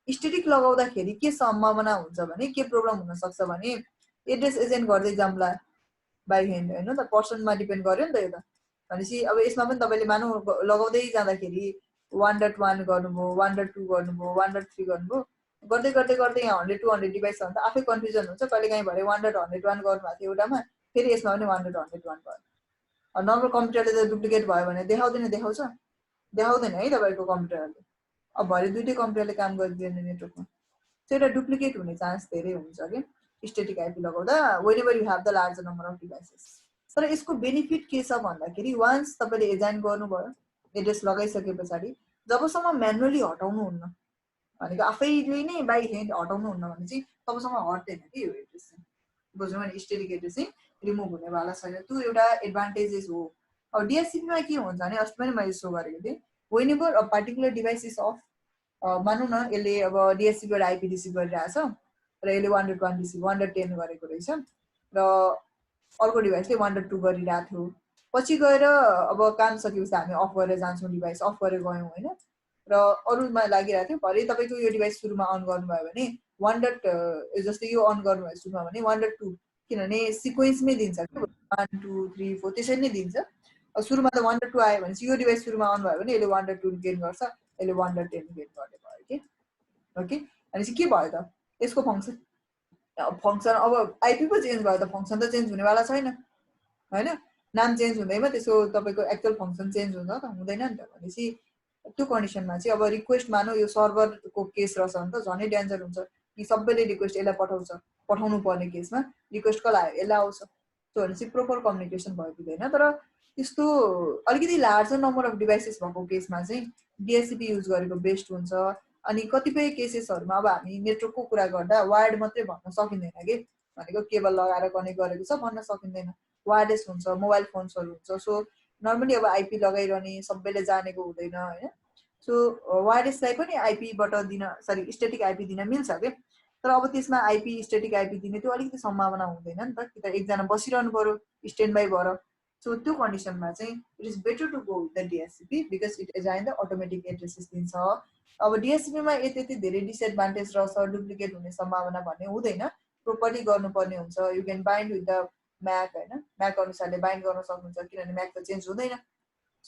स्ट्याटिक लगाउँदाखेरि के सम्भावना हुन्छ भने के प्रब्लम हुन सक्छ भने एड्रेस एजेन्ट गर्दै जाम्ला बाइ ह्यान्ड हैन त पर्सनमा डिपेन्ड गर्यो नि त यो त भनेपछि अब यसमा पनि तपाईले मानौ लगाउँदै जाँदाखेरि 1.1 गर्नुभयो 1.2 गर्नुभयो 1.3 गर्नुभयो गर्दै गर्दै गर्दै यहाँ 100 200 डिभाइस छ भने त आफै कन्फ्युजन हुन्छ कहिलेकाहीँ भरे 1.101 गर्नुभएको थियो एउटामा फेरि यसमा पनि 1.101 भयो नर्मल कम्प्युटरले त डुप्लिकेट भयो भने देखाउँछ देखाउँदैन है तपाईको कम्प्युटरले अब भरे दुईटै कम्प्युटरले काम गरिदिएन नेटवर्कमा त्यो एउटा डुप्लिकेट हुने चान्स धेरै हुन्छ के स्ट्याटिक आइपी लगाउँदा whenever you have the larger number of devices तर यसको बेनिफिट के छ भन्दाखेरि वान्स तपाईले एजाइन गर्नुभयो एड्रेस लगाइसकेपछि जबसम्म म्यानुअली हटाउनु हुन्न भनेको आफैले नै बाइ ह्यान्ड हटाउनु हुन्न भने चाहिँ तबसम्म हट्दैन के यो एड्रेस चाहिँ बुझ्नु भने स्ट्याटिक एड्रेस चाहिँ रिमुभ हुनेवाला छैन त्यो एउटा एडभान्टेजेस हो अब डिएससीपी मा के हुन्छ भने अस्ति पनि मैले सो गरेको थिएँ whenever a particular device is off मानौ न यसले अब डिएससीपी बाट आइपी रिसिभ गरिरहेछ र यसले 1.1 रिसिभ 1.10 गरेको रहेछ र अर्को डिभाइसले 1.2 गरिरहेको थियो पछि गएर अब काम सकेपछि हामी अफ गरेर जान्छौं डिभाइस अफ गरेर गयौं हैन र अरुमा लागिरहेको थियो भरे तपाईको यो डिभाइस सुरुमा अन गर्नुभयो भने 1. जस्तै यो अन गर्नुभयो सुरुमा भने 1.2 किनभने सिक्वेन्समै दिन्छ के 1 2 3 4 त्यसरी नै दिन्छ सुरुमा त 1.2 आयो भने यो डिभाइस सुरुमा अन भयो भने यसले 1.2 गेन गर्छ यसले 1.10 गेन गर्ने भयो के ओके अनि चाहिँ के भयो त यसको फंक्सन अब आइपी पो चेन्ज भयो त फंक्सन त चेन्ज हुनेवाला छैन हैन नाम चेन्ज हुँदैमा त्यसको तपाईको एक्चुअल फंक्सन चेन्ज हुन्छ त हुँदैन नि त भनेपछि त्यो कन्डिसनमा चाहिँ अब रिक्वेस्ट मानौ यो सर्भरको केस रहेछ भने त झनै डेन्जर हुन्छ कि सबैले रिक्वेस्ट यसलाई पठाउनु पर्ने केसमा रिक्वेस्ट कल आयो यसलाई आउँछ त्यो भने चाहिँ प्रोपर कम्युनिकेसन भएको हुँदैन तर त्यस्तो अलिकति लार्जर नम्बर अफ डिभाइसेस भएको केसमा चाहिँ डिएससीपी युज गरेको बेस्ट हुन्छ अनि कतिपय केसेसहरुमा अब हामी नेटवर्कको कुरा गर्दा वायर्ड मात्रै भन्न सकिँदैन के भनेको केबल लगाएर कनेक्ट गरेको छ भन्न सकिँदैन वायरलेस हुन्छ मोबाइल फोन्सहरु हुन्छ सो नर्मली अब आइपी लगाइरहने सबैले जानेको हुँदैन हैन सो वायरलेसलाई पनि आइपी बाट दिन सरी स्ट्याटिक आइपी दिन मिल्छ के तर अब त्यसमा आइपी स्ट्याटिक आइपी दिने त्यो अलिकति सम्भावना हुँदैन नि त कि त एकजना बसिरहनु पर्यो स्ट्यान्ड बाइ भएर सो त्यो कन्डिसनमा चाहिँ it is better to go with the DHCP because it assign the automatic addresses दिन्छ अब डिएससीपी मा यति धेरै डिसएडभान्टेज रहेछ डुप्लिकेट हुने सम्भावना भन्ने हुँदैन प्रोपरली गर्नुपर्ने हुन्छ you can bind with the MAC हैन म्याक अनुसारले बाइन्ड गर्न सक्नुहुन्छ किनभने म्याक त चेन्ज हुँदैन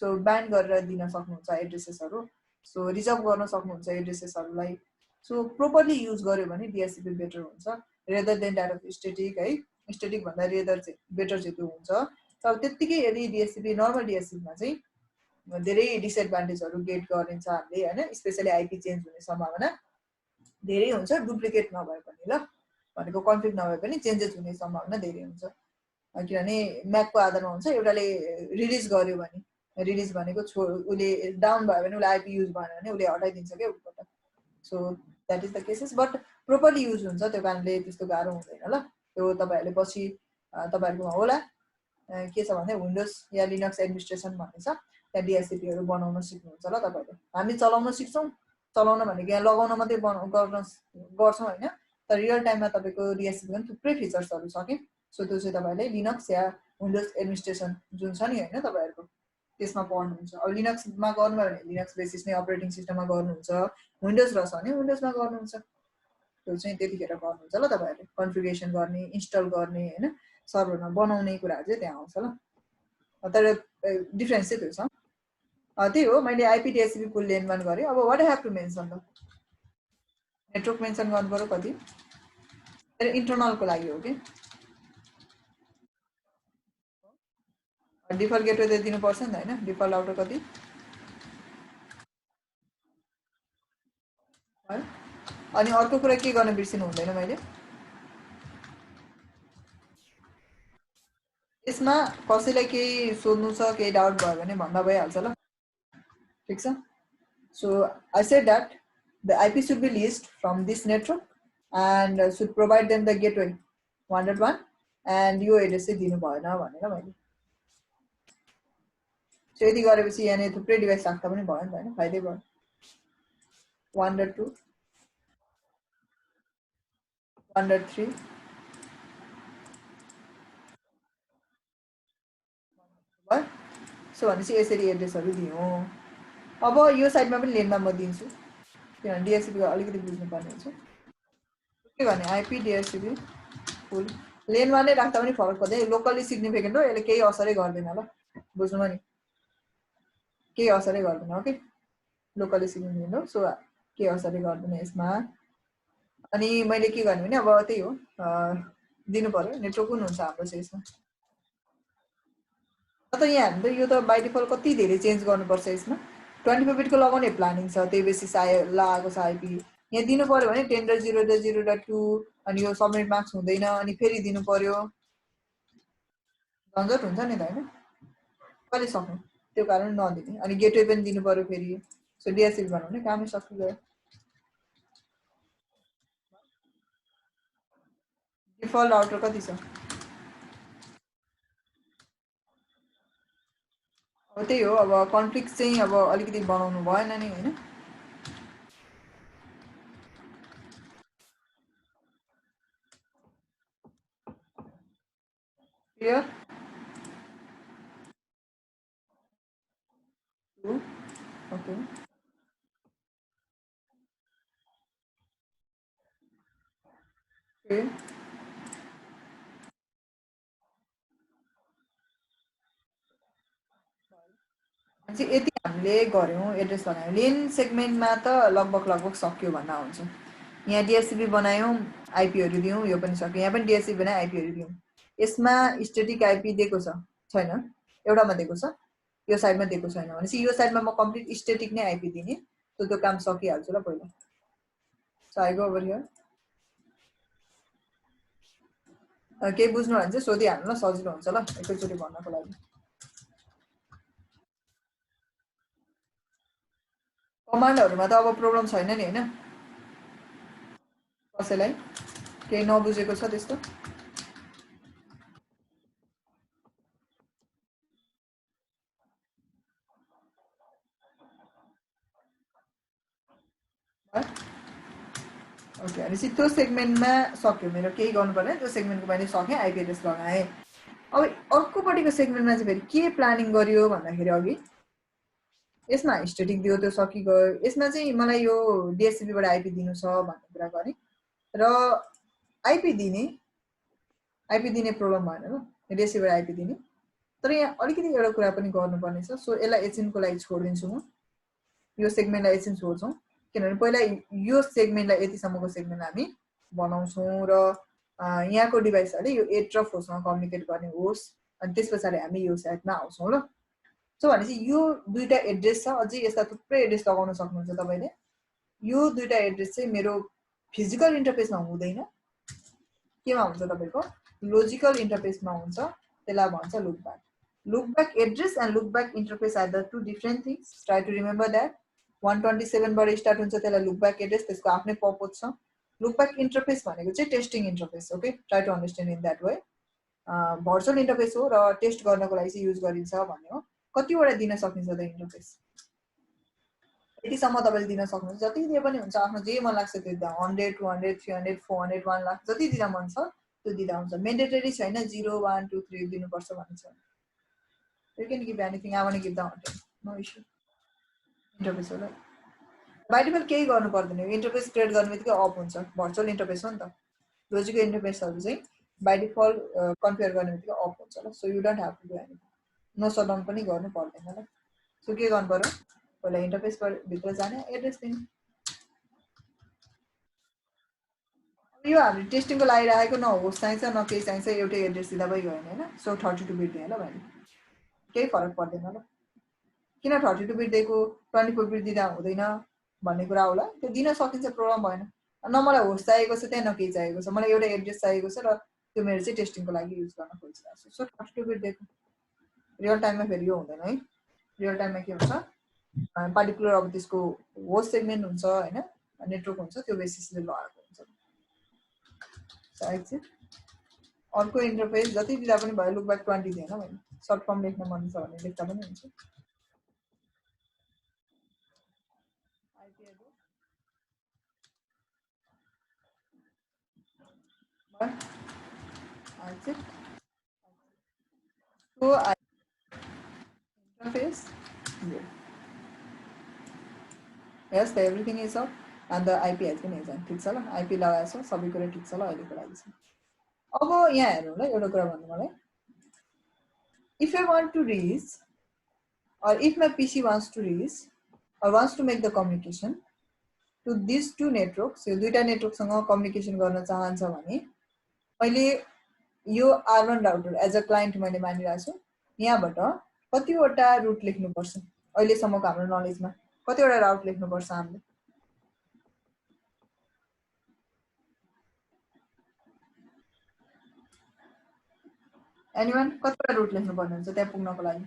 सो बाइन्ड गरेर दिन सक्नुहुन्छ एड्रेसेसहरु सो रिजर्भ गर्न सक्नुहुन्छ एड्रेसेसहरुलाई सो प्रोपरली युज गर्यो भने डिएससीपी बेटर हुन्छ rather than that of static है स्ट्याटिक भन्दा रेदर चाहिँ बेटर चाहिँ त्यो हुन्छ तर त्यतिकै यदि डिएससीपी नर्मल डिएससीपी मा चाहिँ धेरै डिसएडभान्टेजहरु गेट गरिन्छ हामीले हैन स्पेशली आइपी चेन्ज हुने सम्भावना धेरै हुन्छ डुप्लिकेट नभए पनि ल भनेको कन्फ्लिक्ट नभए पनि चेन्जेस हुने सम्भावना धेरै हुन्छ किनभने म्याकको आधारमा हुन्छ एउटाले रिलिज गर्यो भने रिलिज भनेको उले डाउन भयो भने उले आइपी युज भएन भने उले हटाइदिन्छ के उबाट so that is the cases but properly use हुन्छ त्यो कारणले त्यस्तो गाह्रो हुँदैन ल त्यो तपाईहरुले पछि तपाईहरुकोमा होला के छ भने विन्डोज या लिनक्स एडमिनिस्ट्रेसन भन्ने छ त्यहाँ डिएससीपी हरु बनाउन सिक्नुहुन्छ ल तपाईहरुले हामी चलाउन सिक्छौं चलाउन भनेको यहाँ लगाउन मात्रै गर्छौं हैन तर रियल टाइममा तपाईको DSCP को थुप्रै फिचर्सहरु छ के सो त्यो चाहिँ तपाईले लिनक्स या विन्डोज एडमिनिस्ट्रेसन जुन छ नि हैन तपाईहरुको त्यसमा पढ्नुहुन्छ अब लिनक्समा गर्नु भने लिनक्स बेसिस नै अपरेटिङ सिस्टममा गर्नुहुन्छ विन्डोज रहेछ भने विन्डोजमा गर्नुहुन्छ त्यो चाहिँ त्यतिखेर गर्नुहुन्छ ल तपाईहरुले कन्फिगरेसन गर्ने इन्स्टल गर्ने हैन सर्भरमा बनाउने कुराहरु चाहिँ त्यहाँ आउँछ ल तर डिफरेन्स चाहिँ त्यो छ त्यही हो मैले आईपी DSCP को लेन 1 गरे अब what I have to mention the network mention गर्नु पर्यो कति इन्टरनल को लागि हो के डिफल्ट गेटवे त दिनु पर्छ नि हैन डिफल्ट राउटर कति अनि अर्को कुरा के गर्न बिर्सिनु हुँदैन मैले यसमा कसैलाई केही सोध्नु छ केही डाउट भयो भने भन्दा भइहाल्छ ल ठीक छ so I said that the IP should be leased from this network and should provide them the gateway 101 and यो एड्रेस चाहिँ दिनु भएन भनेर मैले so यति गरेपछि यहाँ थुप्रै डिभाइस राख्दा पनि भयो नि त हैन फाइदै भयो 102 103 भयो सो भनेपछि यसरी एड्रेसहरु दियौ अब यो साइडमा पनि लेनमा म दिन्छु किनभने DSCP को अलिकति बुझ्नु पर्ने हुन्छ के भने आईपी DSCP फुल लेनमा नै राख्दा पनि फरक पर्दैन लोकली सिग्निफिकेन्ट हो यसले केही असरै गर्दैन ल बुझ्नुमा नि केही असरै गर्दैन ओके लोकली सिग्निफिकेन्ट हो सो केही असरै गर्दैन यसमा अनि मैले के गर्ने भने अब त्यही हो दिनु पर्यो नेटवर्क कुन हुन्छ हाम्रो चाहिँ यसमा त यहाँ हामीले यो त बाइ डिफल्ट कति धेरै चेन्ज गर्नुपर्छ यसमा 24 बिट को लगाउने प्लानिङ छ त्यही बेसिस लागेको छ आईपी यहाँ दिनु पर्यो भने 10.0.0.2 अनि यो सबमिट मार्क्स हुँदैन अनि फेरि दिनु पर्यो झन्झट हुन्छ नि त हैन कहिले सक्नु त्यो कारण नदिने अनि गेटवे पनि दिनु पर्यो फेरि सो DSCP बनाउने कामै सकियो डिफल्ट राउटर कति छ अब त्यही हो अब कन्फ्लिक्ट चाहिँ अब अलिकति बनाउनु भएन नि हैन क्लियर ओके ओके चाहिँ यति हामीले गर्यौं एड्रेस लगायौं लेन सेगमेन्टमा त लगभग सक्यो भन्ना हुन्छ यहाँ DSCP बनायौं आईपीहरु दियौं यो पनि सक्यो यहाँ पनि DSCP बनाए आईपीहरु दियौं यसमा स्ट्याटिक आईपी दिएको छ छैन एउटामा दिएको छ यो साइडमा दिएको छैन भनेपछि यो साइडमा म कम्प्लिट स्ट्याटिक नै आईपी दिने त्यो काम सकिहाल्छ ल पहिला so I go over here के बुझ्नु भने चाहिँ सोधिहाल्नु ल सजिलो हुन्छ ल एकैचोटी भन्नको लागि कमान्डहरुमा त अब प्रब्लम छैन नि हैन कसैलाई केही नबुझेको छ त्यस्तो ओके अनि त्यो सेगमेन्टमा सक्यो मेरो केही गर्नु पर्दैन त्यो सेगमेन्टको मैले सके आईपी एड्रेस लगाए अब अर्कोपटिको सेगमेन्टमा चाहिँ फेरि के प्लानिङ गरियो भन्दाखेरि अघि यसमा स्ट्याटिक दियो त्यो सकिगयो यसमा चाहिँ मलाई यो DSCP बाट आईपी दिनु छ भन्ने कुरा गरे र आईपी दिने प्रब्लम भएन ल DSCP बाट आईपी दिने तर यहाँ अलिकति एउटा कुरा पनि गर्नुपर्ने छ सो यसलाई HN को लागि छोड्दिन्छु म यो सेगमेन्टलाई HN छोड्छौं किनभने पहिला यो सेगमेन्टलाई यतिसम्मको सेगमेन्ट हामी बनाउँछौं र यहाँको डिभाइसहरुले यो 8 र 4 सँग कम्युनिकेट गर्ने होस् अनि त्यसपछि हामी यो साइडमा आउँछौं ल सो भनेपछि यो दुईटा एड्रेस छ अझै यस्ता थुप्रै एड्रेस लगाउन सक्नुहुन्छ तपाईले यो दुईटा एड्रेस चाहिँ मेरो फिजिकल इन्टरफेसमा हुँदैन केमा हुन्छ तपाईको लोजिकल इन्टरफेसमा हुन्छ त्यसलाई भन्छ loopback address and loopback interface are the two different things try to remember that 127 बाट स्टार्ट हुन्छ त्यसलाई लुकब्याक एड्रेस त्यसको आफ्नै पर्पज छ लुकब्याक इन्टरफेस भनेको चाहिँ testing interface okay try to understand in that way virtual interface हो र टेस्ट गर्नको लागि चाहिँ युज गरिन्छ भन्ने हो कतिवटा दिन सकिन्छ त इन्टरफेस यतिसम्म तपाईँले दिन सक्नुहुन्छ जति दिए पनि हुन्छ आफ्नो जे मन लाग्छ त्यो दिँदा 100 200 300 400 1 लाख जति दिन मन छ त्यो दिँदा हुन्छ मेन्डेटरी छैन 0 1 2 3 दिनुपर्छ भन्ने छ you can give anything I want to give the order no issue interface होला बाइ डिफल्ट केही गर्नु पर्दैन इन्टरफेस क्रिएट गर्ने बित्तिकै अफ हुन्छ भर्चुअल इन्टरफेस हो नि त लोजिकल इन्टरफेसहरु चाहिँ बाइ डिफल्ट कन्फिगर गर्ने बित्तिकै अफ हुन्छ ल so you don't have to do anything no shutdown पनि गर्नु पर्दैन ल सो के गर्नु पर्यो पहिला इन्टरफेस भित्र जाने एड्रेस दिनु यो हामी टेस्टिङको लागि राखेको न होस्ट चाहिन्छ न केही चाहिन्छ एउटै एड्रेस दिँदा भइगयो हैन सो 32 बिट दिए ल भाइ केही फरक पर्दैन ल किन 32 बिट दिएको 24 बिट दिँदा हुँदैन भन्ने कुरा होला त्यो दिन सकिन्छ प्रब्लम भएन न मलाई होस्ट चाहिएको छ त्यहाँ न केही चाहिएको छ मलाई एउटा एड्रेस चाहिएको छ र त्यो मेरो चाहिँ टेस्टिङको लागि युज गर्न खोजिरहेको छु सो 32 बिट दिएको रियल टाइममा फेरि यो हुँदैन है रियल टाइममा के हुन्छ पार्टिकुलर अब त्यसको होस्ट सेगमेन्ट हुन्छ हैन नेटवर्क हुन्छ त्यो बेसिसले लगाएको हुन्छ साइज अर्को इन्टरफेस जति दिँदा पनि भयो लुक ब्याक 20 दिएन भने सर्ट फर्म लेख्न मन छ भने लेख्दा पनि हुन्छ That's it. So interface here. Yes, everything is up and the IP has been assigned. ठीक छ ल IP लगाएको छ सबै कुरा ठीक छ ल अहिलेको लागि चाहिँ अब यहाँ हेरौँ ल एउटा कुरा भन्नु मलाई if I want to reach or if my PC wants to reach or wants to make the communication to these two networks यो दुईटा नेटवर्कसँग कम्युनिकेसन गर्न चाहन्छ भने मैले यो R1 router as a client मैले मानिरहेको छु यहाँबाट कतिवटा रुट लेख्नुपर्छ अहिलेसम्मको हाम्रो नलेजमा कतिवटा राउट लेख्नुपर्छ हामीले एनीवन कतिवटा रुट लेख्नुपर्ने हुन्छ त्यहाँ पुग्नको लागि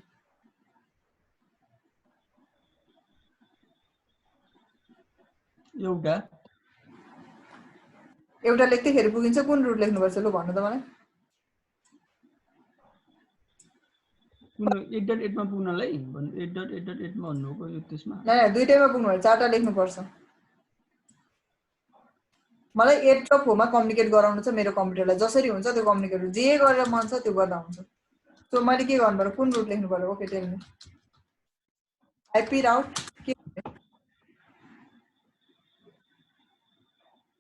एउटा लेख्दैखेरि पुगिन्छ कुन रुट लेख्नुपर्छ लु भन्नु त मलाई 8.8 मा पुग्नलाई 8.8.8 मा भन्नुको यो त्यसमा न दुईटैमा पुग्नु भयो चारटा लेख्नुपर्छ मलाई 8 र 4 मा कम्युनिकेट गराउनु छ मेरो कम्प्युटरलाई जसरी हुन्छ त्यो कम्युनिकेट जे गरेर मन छ त्यो गर्दा हुन्छ सो मैले के गर्नु पर्यो कुन रुट लेख्नु पर्यो okay tell me IP route के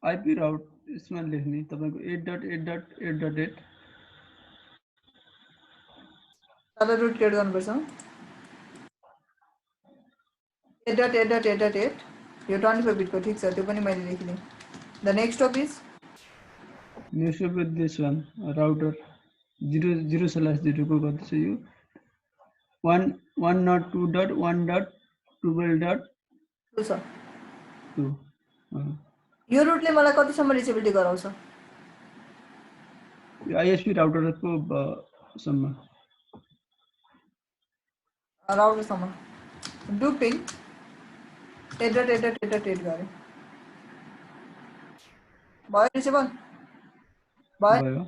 आईपी राउट यसमा लेख्ने तपाईको 8.8.8.8 तपाईले रुट क्रिएट गर्नुपर्छ 8.8.8.8 यो 24 बिटको ठीक छ त्यो पनि मैले लेखिदिएँ the next hop is this one router 0.0/0 को गर्दैछ यो 102.1.12.2 यो रुटले मलाई कतिसम्म रिचेबिलिटी गराउँछ यो आईएसपी राउटरको सम्म राउटरसम्म डु पिङ 8.8.8.8 गरे भयो रिचेबल भयो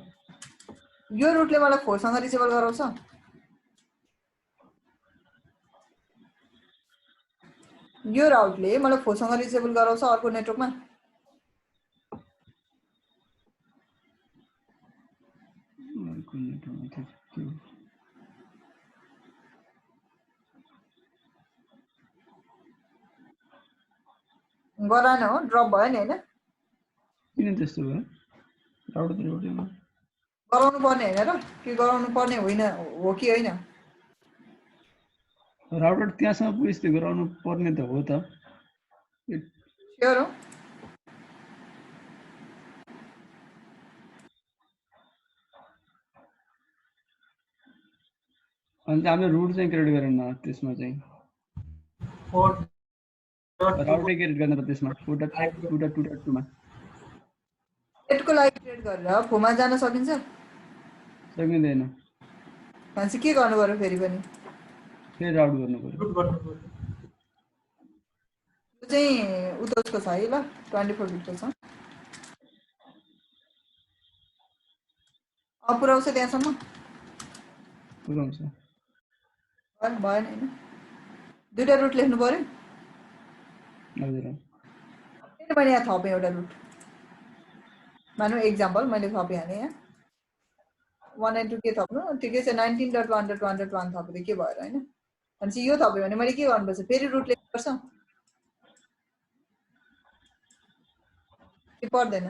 यो रुटले मलाई 4 सँग रिचेबल गराउँछ यो राउटले मलाई 4 सँग रिचेबल गराउँछ अर्को नेटवर्कमा गराएन हो ड्रप भयो नि हैन किन त्यस्तो भयो राउटर गराउनु पर्ने हैन र के गराउनु पर्ने होइन हो कि हैन राउटर त्यहाँसम्म पुग्छ गराउनु पर्ने त हो त स्योर हो अनि हामीले रुट चाहिँ क्रिएट गरेन त्यसमा चाहिँ राउटर क्रिएट गर्न पर्छ त्यसमा 4.2.2.2 मा एटको लागि क्रिएट गरेर फोमा जान सकिन्छ सकिँदैन मान्छे के गर्नु पर्यो फेरि पनि फेरि राउट गर्नु पर्यो त्यो चाहिँ उतोसको छ है ल 24 बिटको छ पुऱ्याउँछ त्यहाँसम्म पुऱ्याउँछ भएन हैन दुईटा रुट लेख्नु पर्यो हजुर फेरि मैले यहाँ थपेँ एउटा रुट मानौँ एक्जाम्पल मैले थपेँ हालेँ यहाँ 1 and 2 के थप्नु ठिकै छ 19.1.1.1 थप्दै के भयो हैन भनेपछि यो थप्यो भने मैले के गर्नुपर्छ फेरि रुट लेख्नुपर्छ के पर्दैन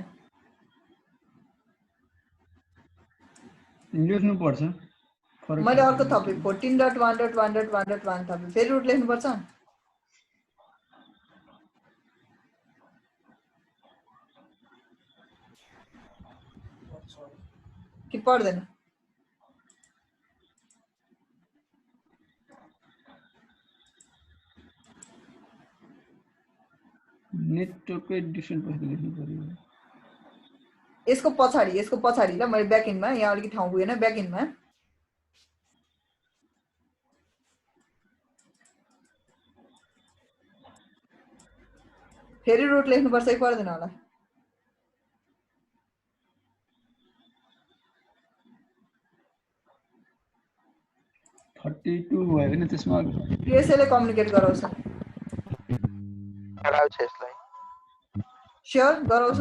लेख्नु पर्छ मैले अर्को थपेँ 14.1.1.1.1 थपेँ फेरि रुट लेख्नुपर्छ कि पर्दैन नेटवर्ककै डिफरेन्ट पैसा लेख्नु पर्यो यसको पछाडी ल मैले ब्याकएन्डमा यहाँ अलिकति ठाउँ पुगेन ब्याकएन्डमा फेरि रुट लेख्नुपर्छ कि पर्दैन होला 32 भयो भने त्यसमा यसैले कम्युनिकेट गराउँछ गराउँछ यसलाई स्योर गराउँछ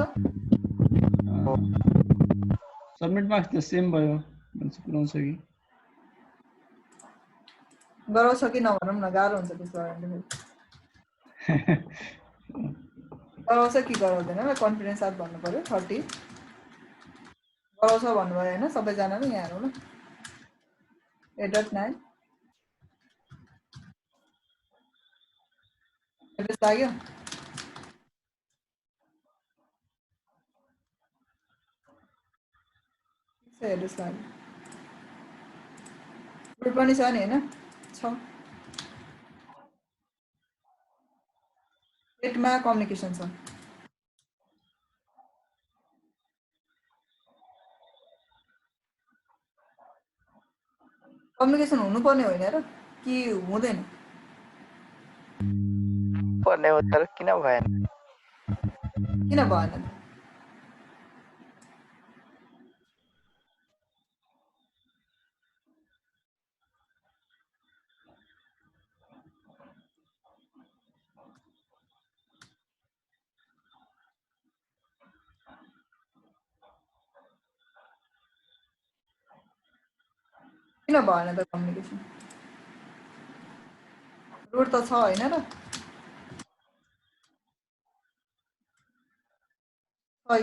सबमिट मार्क्स त सेम भयो भन्छ पुराउँछ कि गराउँछ कि नभनौँ न गाह्रो हुन्छ त्यसो भने गराउँछ कि गराउँदैन कन्फिडेन्स साथ भन्नु पर्यो 30 गराउँछ भन्नुभयो हैन सबैजनाले यहाँ हेरौँ न 8.9 एड्रेस लाग्यो एड्रेस लाग्यो रुट पनि छ नि हैन छ 8 मा कम्युनिकेसन छ कम्युनिकेसन हुनुपर्ने होइन र कि हुँदैन पर्ने हो तर किन भएन किन भएन त कम्युनिकेसन रुट त छ हैन र है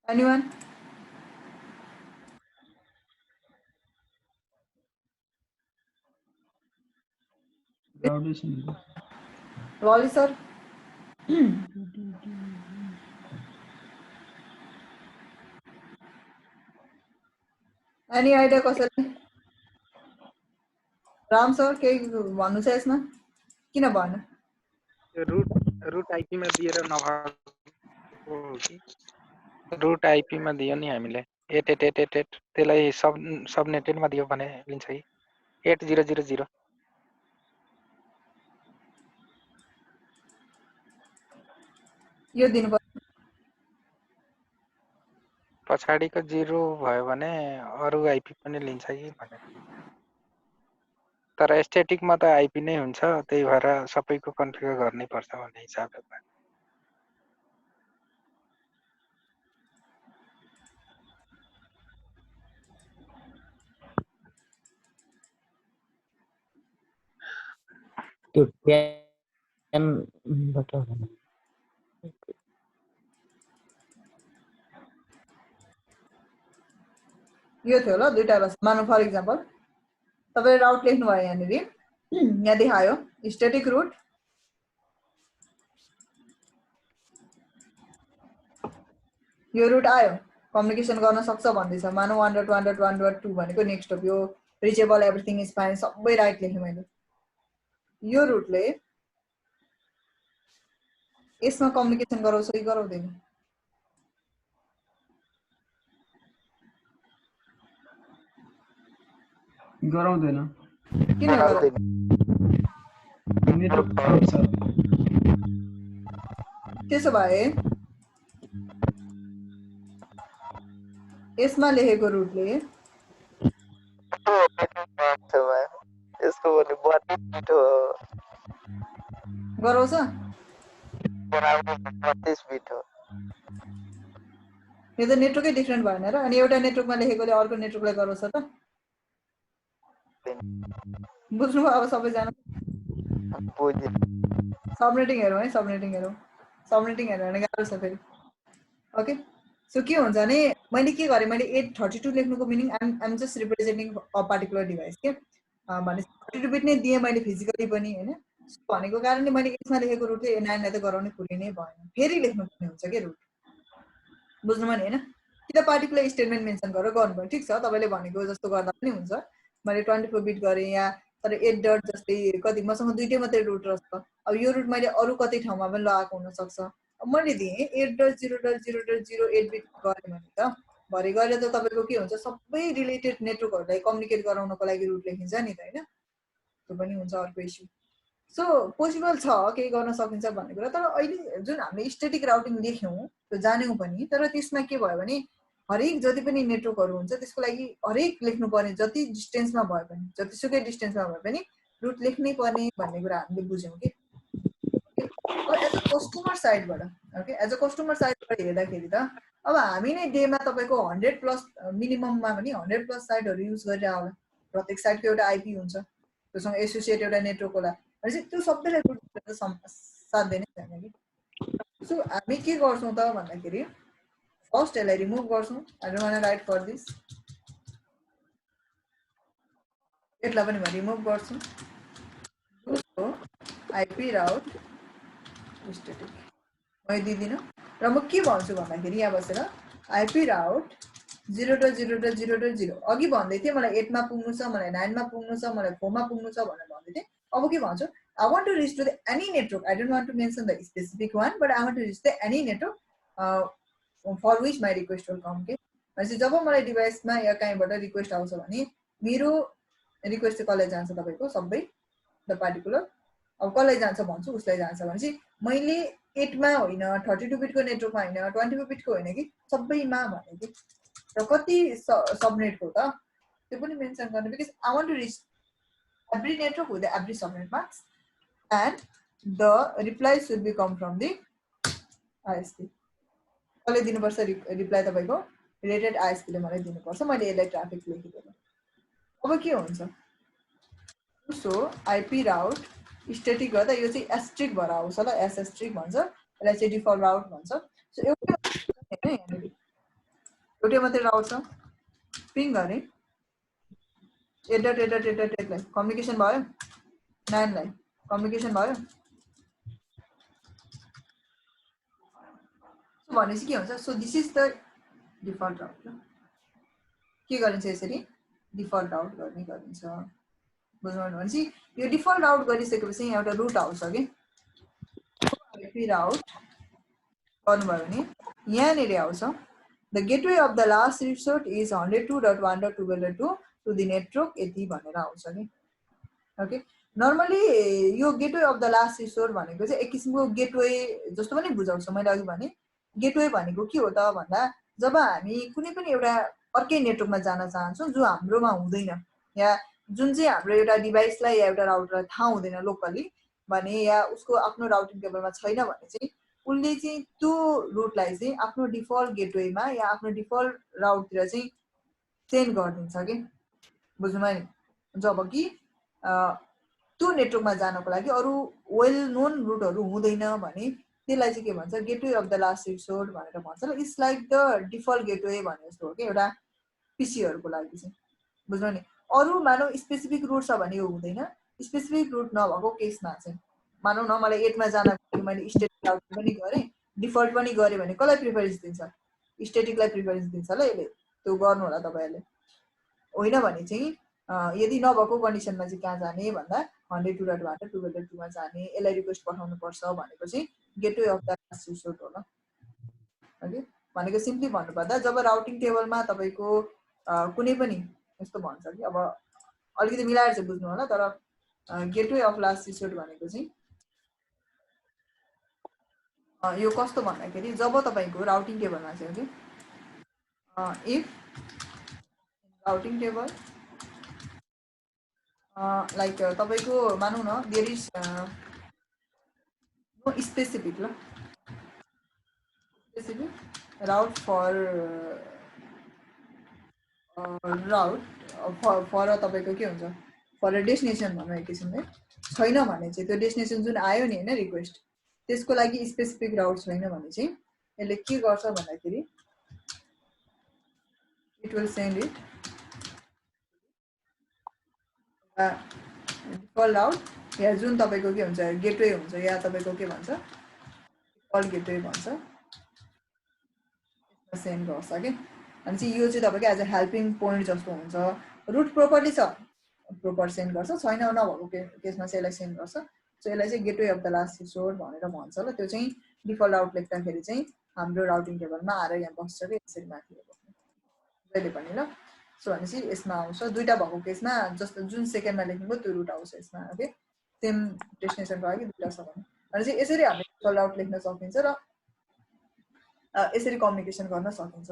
एनीवन लली सर एनी आइडिया कसैले राम सर केही भन्नु छ यसमा किन भएन रुट आइपी मा दिएर नभएको हो कि रुट आइपी मा दियो नि हामीले 8 त्यसलाई सब नेटेड मा दियो भने लिन्छ कि 8000 यो दिनुपर्छ पछाडीको 0 भयो भने अरु आइपी पनि लिन्छ कि भने तर स्ट्याटिक मा त आइपी नै हुन्छ त्यही भएर सबैको कन्फिगर गर्नै पर्छ भन्ने हिसाबले त्यो 10 बाट यो थियो ल दुईटा ल मानौ फर एक्जाम्पल तपाईले राउट लेख्नु भयो यहाँनिर यहाँ देखायो स्ट्याटिक रुट यो रुट आयो कम्युनिकेसन गर्न सक्छ भन्दैछ मानौ 1.1.1.2 भनेको नेक्स्ट अफ यो रिचेबल एभ्रिथिङ इज फाइन सबै राइट लेखेँ मैले यो रुटले यसमा कम्युनिकेसन गराउँछ कि गराउँदैन गराउँदैन किन गराउँदैन नेटवर्क खराब छ त्यसो भए यसमा लेखेको रुटले तो बत्तीस बिट हो गराउँछ 32 बिट हो यो त नेटवर्कै डिफरेन्ट भएन र अनि एउटा नेटवर्कमा लेखेकोले अर्को नेटवर्कलाई गराउँछ त बुझ्नुभयो अब सबैजना बुझेँ सबनेटिङ हेरौँ है सबनेटिङ हेरौँ सबनेटिङ हेरेर भने गाह्रो छ फेरि ओके सो के हुन्छ भने मैले के गरेँ मैले 832 लेख्नुको meaning I'm just representing a particular device के भने 32 बिट नै दिएँ मैले फिजिकली पनि होइन भनेको कारणले मैले यसमा लेखेको रुटले 9लाई त गराउने कुरै नै भएन फेरि लेख्नुपर्ने हुन्छ के रुट बुझ्नुभयो नि होइन कि त पार्टिकुलर स्टेटमेन्ट मेन्सन गरेर गर्नुभयो ठिक छ तपाईँले भनेको जस्तो गर्दा पनि हुन्छ मैले 24 बिट गरेँ यहाँ तर 8 डट जस्तै कति मसँग दुईटै मात्रै रुट रहेछ अब यो रुट मैले अरू कतै ठाउँमा पनि लगाएको हुनसक्छ मैले दिएँ 8.0.0.08 बिट गरेँ भने त भरे गएर त तपाईँको के हुन्छ सबै रिलेटेड नेटवर्कहरूलाई कम्युनिकेट गराउनको लागि रुट लेखिन्छ नि त होइन त्यो पनि हुन्छ अर्को इस्यु सो पोसिबल छ केही गर्न सकिन्छ भन्ने कुरा तर अहिले जुन हामीले स्ट्याटिक राउटिङ लेख्यौँ त्यो जान्यौँ पनि तर त्यसमा के भयो भने हरेक जति पनि नेटवर्कहरू हुन्छ त्यसको लागि हरेक लेख्नुपर्ने जति डिस्टेन्समा भए पनि जतिसुकै डिस्टेन्समा भए पनि रुट लेख्नै पर्ने भन्ने कुरा हामीले बुझ्यौँ कि अब एज अ कस्टमर साइडबाट ओके एज अ कस्टमर साइडबाट हेर्दाखेरि त अब हामी नै डेमा तपाईँको 100+ मिनिमममा पनि 100+ साइटहरू युज गरेर होला प्रत्येक साइटको एउटा आइपी हुन्छ त्योसँग एसोसिएट एउटा नेटवर्क होला भनेपछि त्यो सबैलाई रुट साध्य नै छैन कि सो हामी के गर्छौँ त भन्दाखेरि फर्स्ट यसलाई रिमुभ गर्छौँ I don't want to write for this यसलाई पनि म रिमुभ गर्छु दोस्रो आइपी राउट स्ट्याटिक मैले दिदिनँ र म के भन्छु भन्दाखेरि यहाँ बसेर आइपी राउट 0.0.0.0 अघि भन्दै थिएँ मलाई 8 मा पुग्नु छ मलाई 9 मा पुग्नु छ मलाई 4 मा पुग्नु छ भनेर भन्दै थिएँ अब के भन्छु I want to reach to the any network. I don't want to mention the specific one, but I want to reach the any network for which my request will come. Okay. भनेपछि जब मलाई डिभाइसमा या कहीँबाट रिक्वेस्ट आउँछ भने मेरो रिक्वेस्ट चाहिँ कसलाई जान्छ तपाईँको सबै द पार्टिकुलर अब कसलाई जान्छ भन्छु उसलाई जान्छ भनेपछि मैले 8 मा होइन 32 बिटको नेटवर्कमा होइन 24 बिटको होइन कि सबैमा भने कि र कति सबनेटको त त्यो पनि मेन्सन गर्ने because I want to reach every network with every subnet mask and the reply should be come from the ISP. कसले दिनुपर्छ रिप्लाई तपाईको रिलेटेड ISP ले मलाई दिनुपर्छ मैले यसलाई ट्राफिक लेखिदिएँ अब के हुन्छ सो आइपी राउट स्ट्याटिक गर्दा यो चाहिँ एस्ट्रिक भएर आउँछ ल एस एस्ट्रिक भन्छ यसलाई चाहिँ डिफल्ट राउट भन्छ सो एउटै मात्रै राउट छ पिङ गर्ने एडलाई कम्युनिकेसन भयो 9 लाई कम्युनिकेसन भयो सो भनेपछि के हुन्छ so this is the default route के गरिन्छ यसरी डिफल्ट राउट गर्ने गरिन्छ बुझ्नुभयो भनेपछि यो डिफल्ट राउट गरिसकेपछि यहाँ एउटा रुट आउँछ कि आइपी राउट गर्नुभयो भने यहाँनिर आउँछ the gateway of the last resort is 102.1.12.2 to the network यति भनेर आउँछ नि ओके नर्मली यो gateway of the last resort भनेको चाहिँ एक किसिमको गेटवे जस्तो पनि बुझाउँछ मैले अघि भने गेटवे भनेको के हो त भन्दा जब हामी कुनै पनि एउटा अर्कै नेटवर्कमा जान चाहन्छौँ जो हाम्रोमा हुँदैन या जुन चाहिँ हाम्रो एउटा डिभाइसलाई या एउटा राउटरलाई थाहा हुँदैन लोकली भने या उसको आफ्नो राउटिङ टेबलमा छैन भने चाहिँ उसले चाहिँ त्यो रुटलाई चाहिँ आफ्नो डिफल्ट गेटवेमा या आफ्नो डिफल्ट राउटतिर चाहिँ सेन्ड गरिदिन्छ कि बुझ्नुभयो नि जब कि त्यो नेटवर्कमा जानको लागि अरू वेल नोन रुटहरू हुँदैन भने त्यसलाई चाहिँ के भन्छ gateway of the last resort भनेर भन्छ ल it's like the default gateway भने जस्तो हो कि एउटा पिसीहरूको लागि चाहिँ बुझ्नु नि अरू मानौ स्पेसिफिक रुट छ भने यो हुँदैन स्पेसिफिक रुट नभएको केसमा चाहिँ मानौ न मलाई 8 मा जानको लागि मैले स्ट्याटिक राउट पनि गरेँ डिफल्ट पनि गरेँ भने कसलाई प्रिफरेन्स दिन्छ स्ट्याटिकलाई प्रिफरेन्स दिन्छ ल यसले त्यो गर्नु होला तपाईहरुले होइन भने चाहिँ यदि नभएको कन्डिसनमा चाहिँ कहाँ जाने भन्दा 102.1.2.2 मा जाने यसलाई रिक्वेस्ट पठाउनु पर्छ भनेको चाहिँ gateway of the last resort हो ल ओके भनेको सिम्पली भन्नुपर्दा जब राउटिङ टेबलमा तपाईको कुनै पनि यस्तो भन्छ कि अब अलिकति मिलाएर चाहिँ बुझ्नु होला तर गेटवे अफ लास्ट रिसोर्ट भनेको चाहिँ यो कस्तो भन्दाखेरि जब तपाईको राउटिङ टेबलमा चाहिँ के इफ राउटिङ टेबल लाइक तपाईको मानौ न देयर इज नो स्पेसिफिक ल specific route for route for तपाईको के हुन्छ for a destination भन्नु एक किसिमले छैन भने चाहिँ त्यो डेस्टिनेसन जुन आयो नि हैन रिक्वेस्ट त्यसको लागि स्पेसिफिक राउट छैन भने चाहिँ यसले के गर्छ भन्दाखेरि it will send it default route या जुन तपाईको के हुन्छ गेटवे हुन्छ या तपाईको के भन्छ डिफल्ट गेटवे भन्छ सेन्ड गर्छ के अनि चाहिँ यो चाहिँ तपाईको एज अ हेल्पिङ पोइन्ट जस्तो हुन्छ रुट प्रोपरली छ प्रोपर सेन्ड गर्छ छैन नभएको केसमा चाहिँ यसलाई सेन्ड गर्छ सो यसलाई चाहिँ gateway of the last resort भनेर भन्छ ल त्यो चाहिँ डिफल्ट राउट लेख्दाखेरि चाहिँ हाम्रो राउटिङ टेबलमा आएर यहाँ बस्छ कि यसरी माथि जहिले पनि ल सो भनेपछि यसमा आउँछ दुईटा भएको केसमा जस्तो जुन सेकेन्डमा लेख्नुभयो त्यो रुट आउँछ यसमा ओके सेम डेस्टिनेसनको लागि दुईटा छ भने चाहिँ यसरी हामीले डिफल्ट राउट लेख्न सकिन्छ र यसरी कम्युनिकेसन गर्न सकिन्छ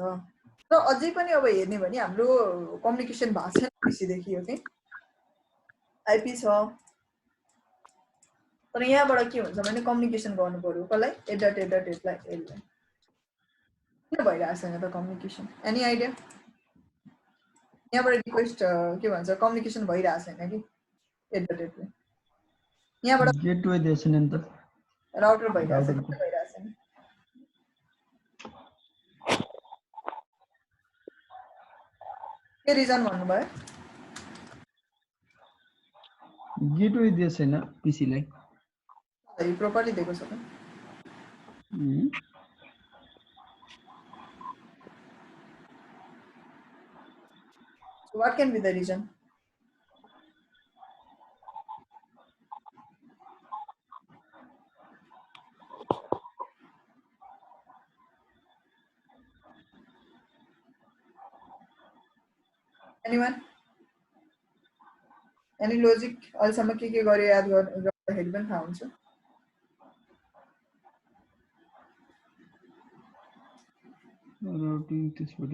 र अझै पनि अब हेर्ने भने हाम्रो कम्युनिकेसन भएको छैन पिसीदेखि हो कि आइपी छ तर यहाँबाट के हुन्छ भने कम्युनिकेसन गर्नु पर्यो कसलाई एडलाई किन भइरहेको छैन त कम्युनिकेसन एनी आइडिया यहाँबाट रिक्वेस्ट के भन्छ कम्युनिकेसन भइरहेको छैन कि एडले यहाँबाट गेटवे दिएछ नि त राउटर भइरहेको छैन के रिजन भन्नुभयो गेटवे दिएछ छैन पीसी लाई प्रॉपर्ली देखो सब so what can be the reason anyone any logic अहिलेसम्म के गरे याद गर्दाखेरि पनि थाहा हुन्छ राउटिङ त्यसबाट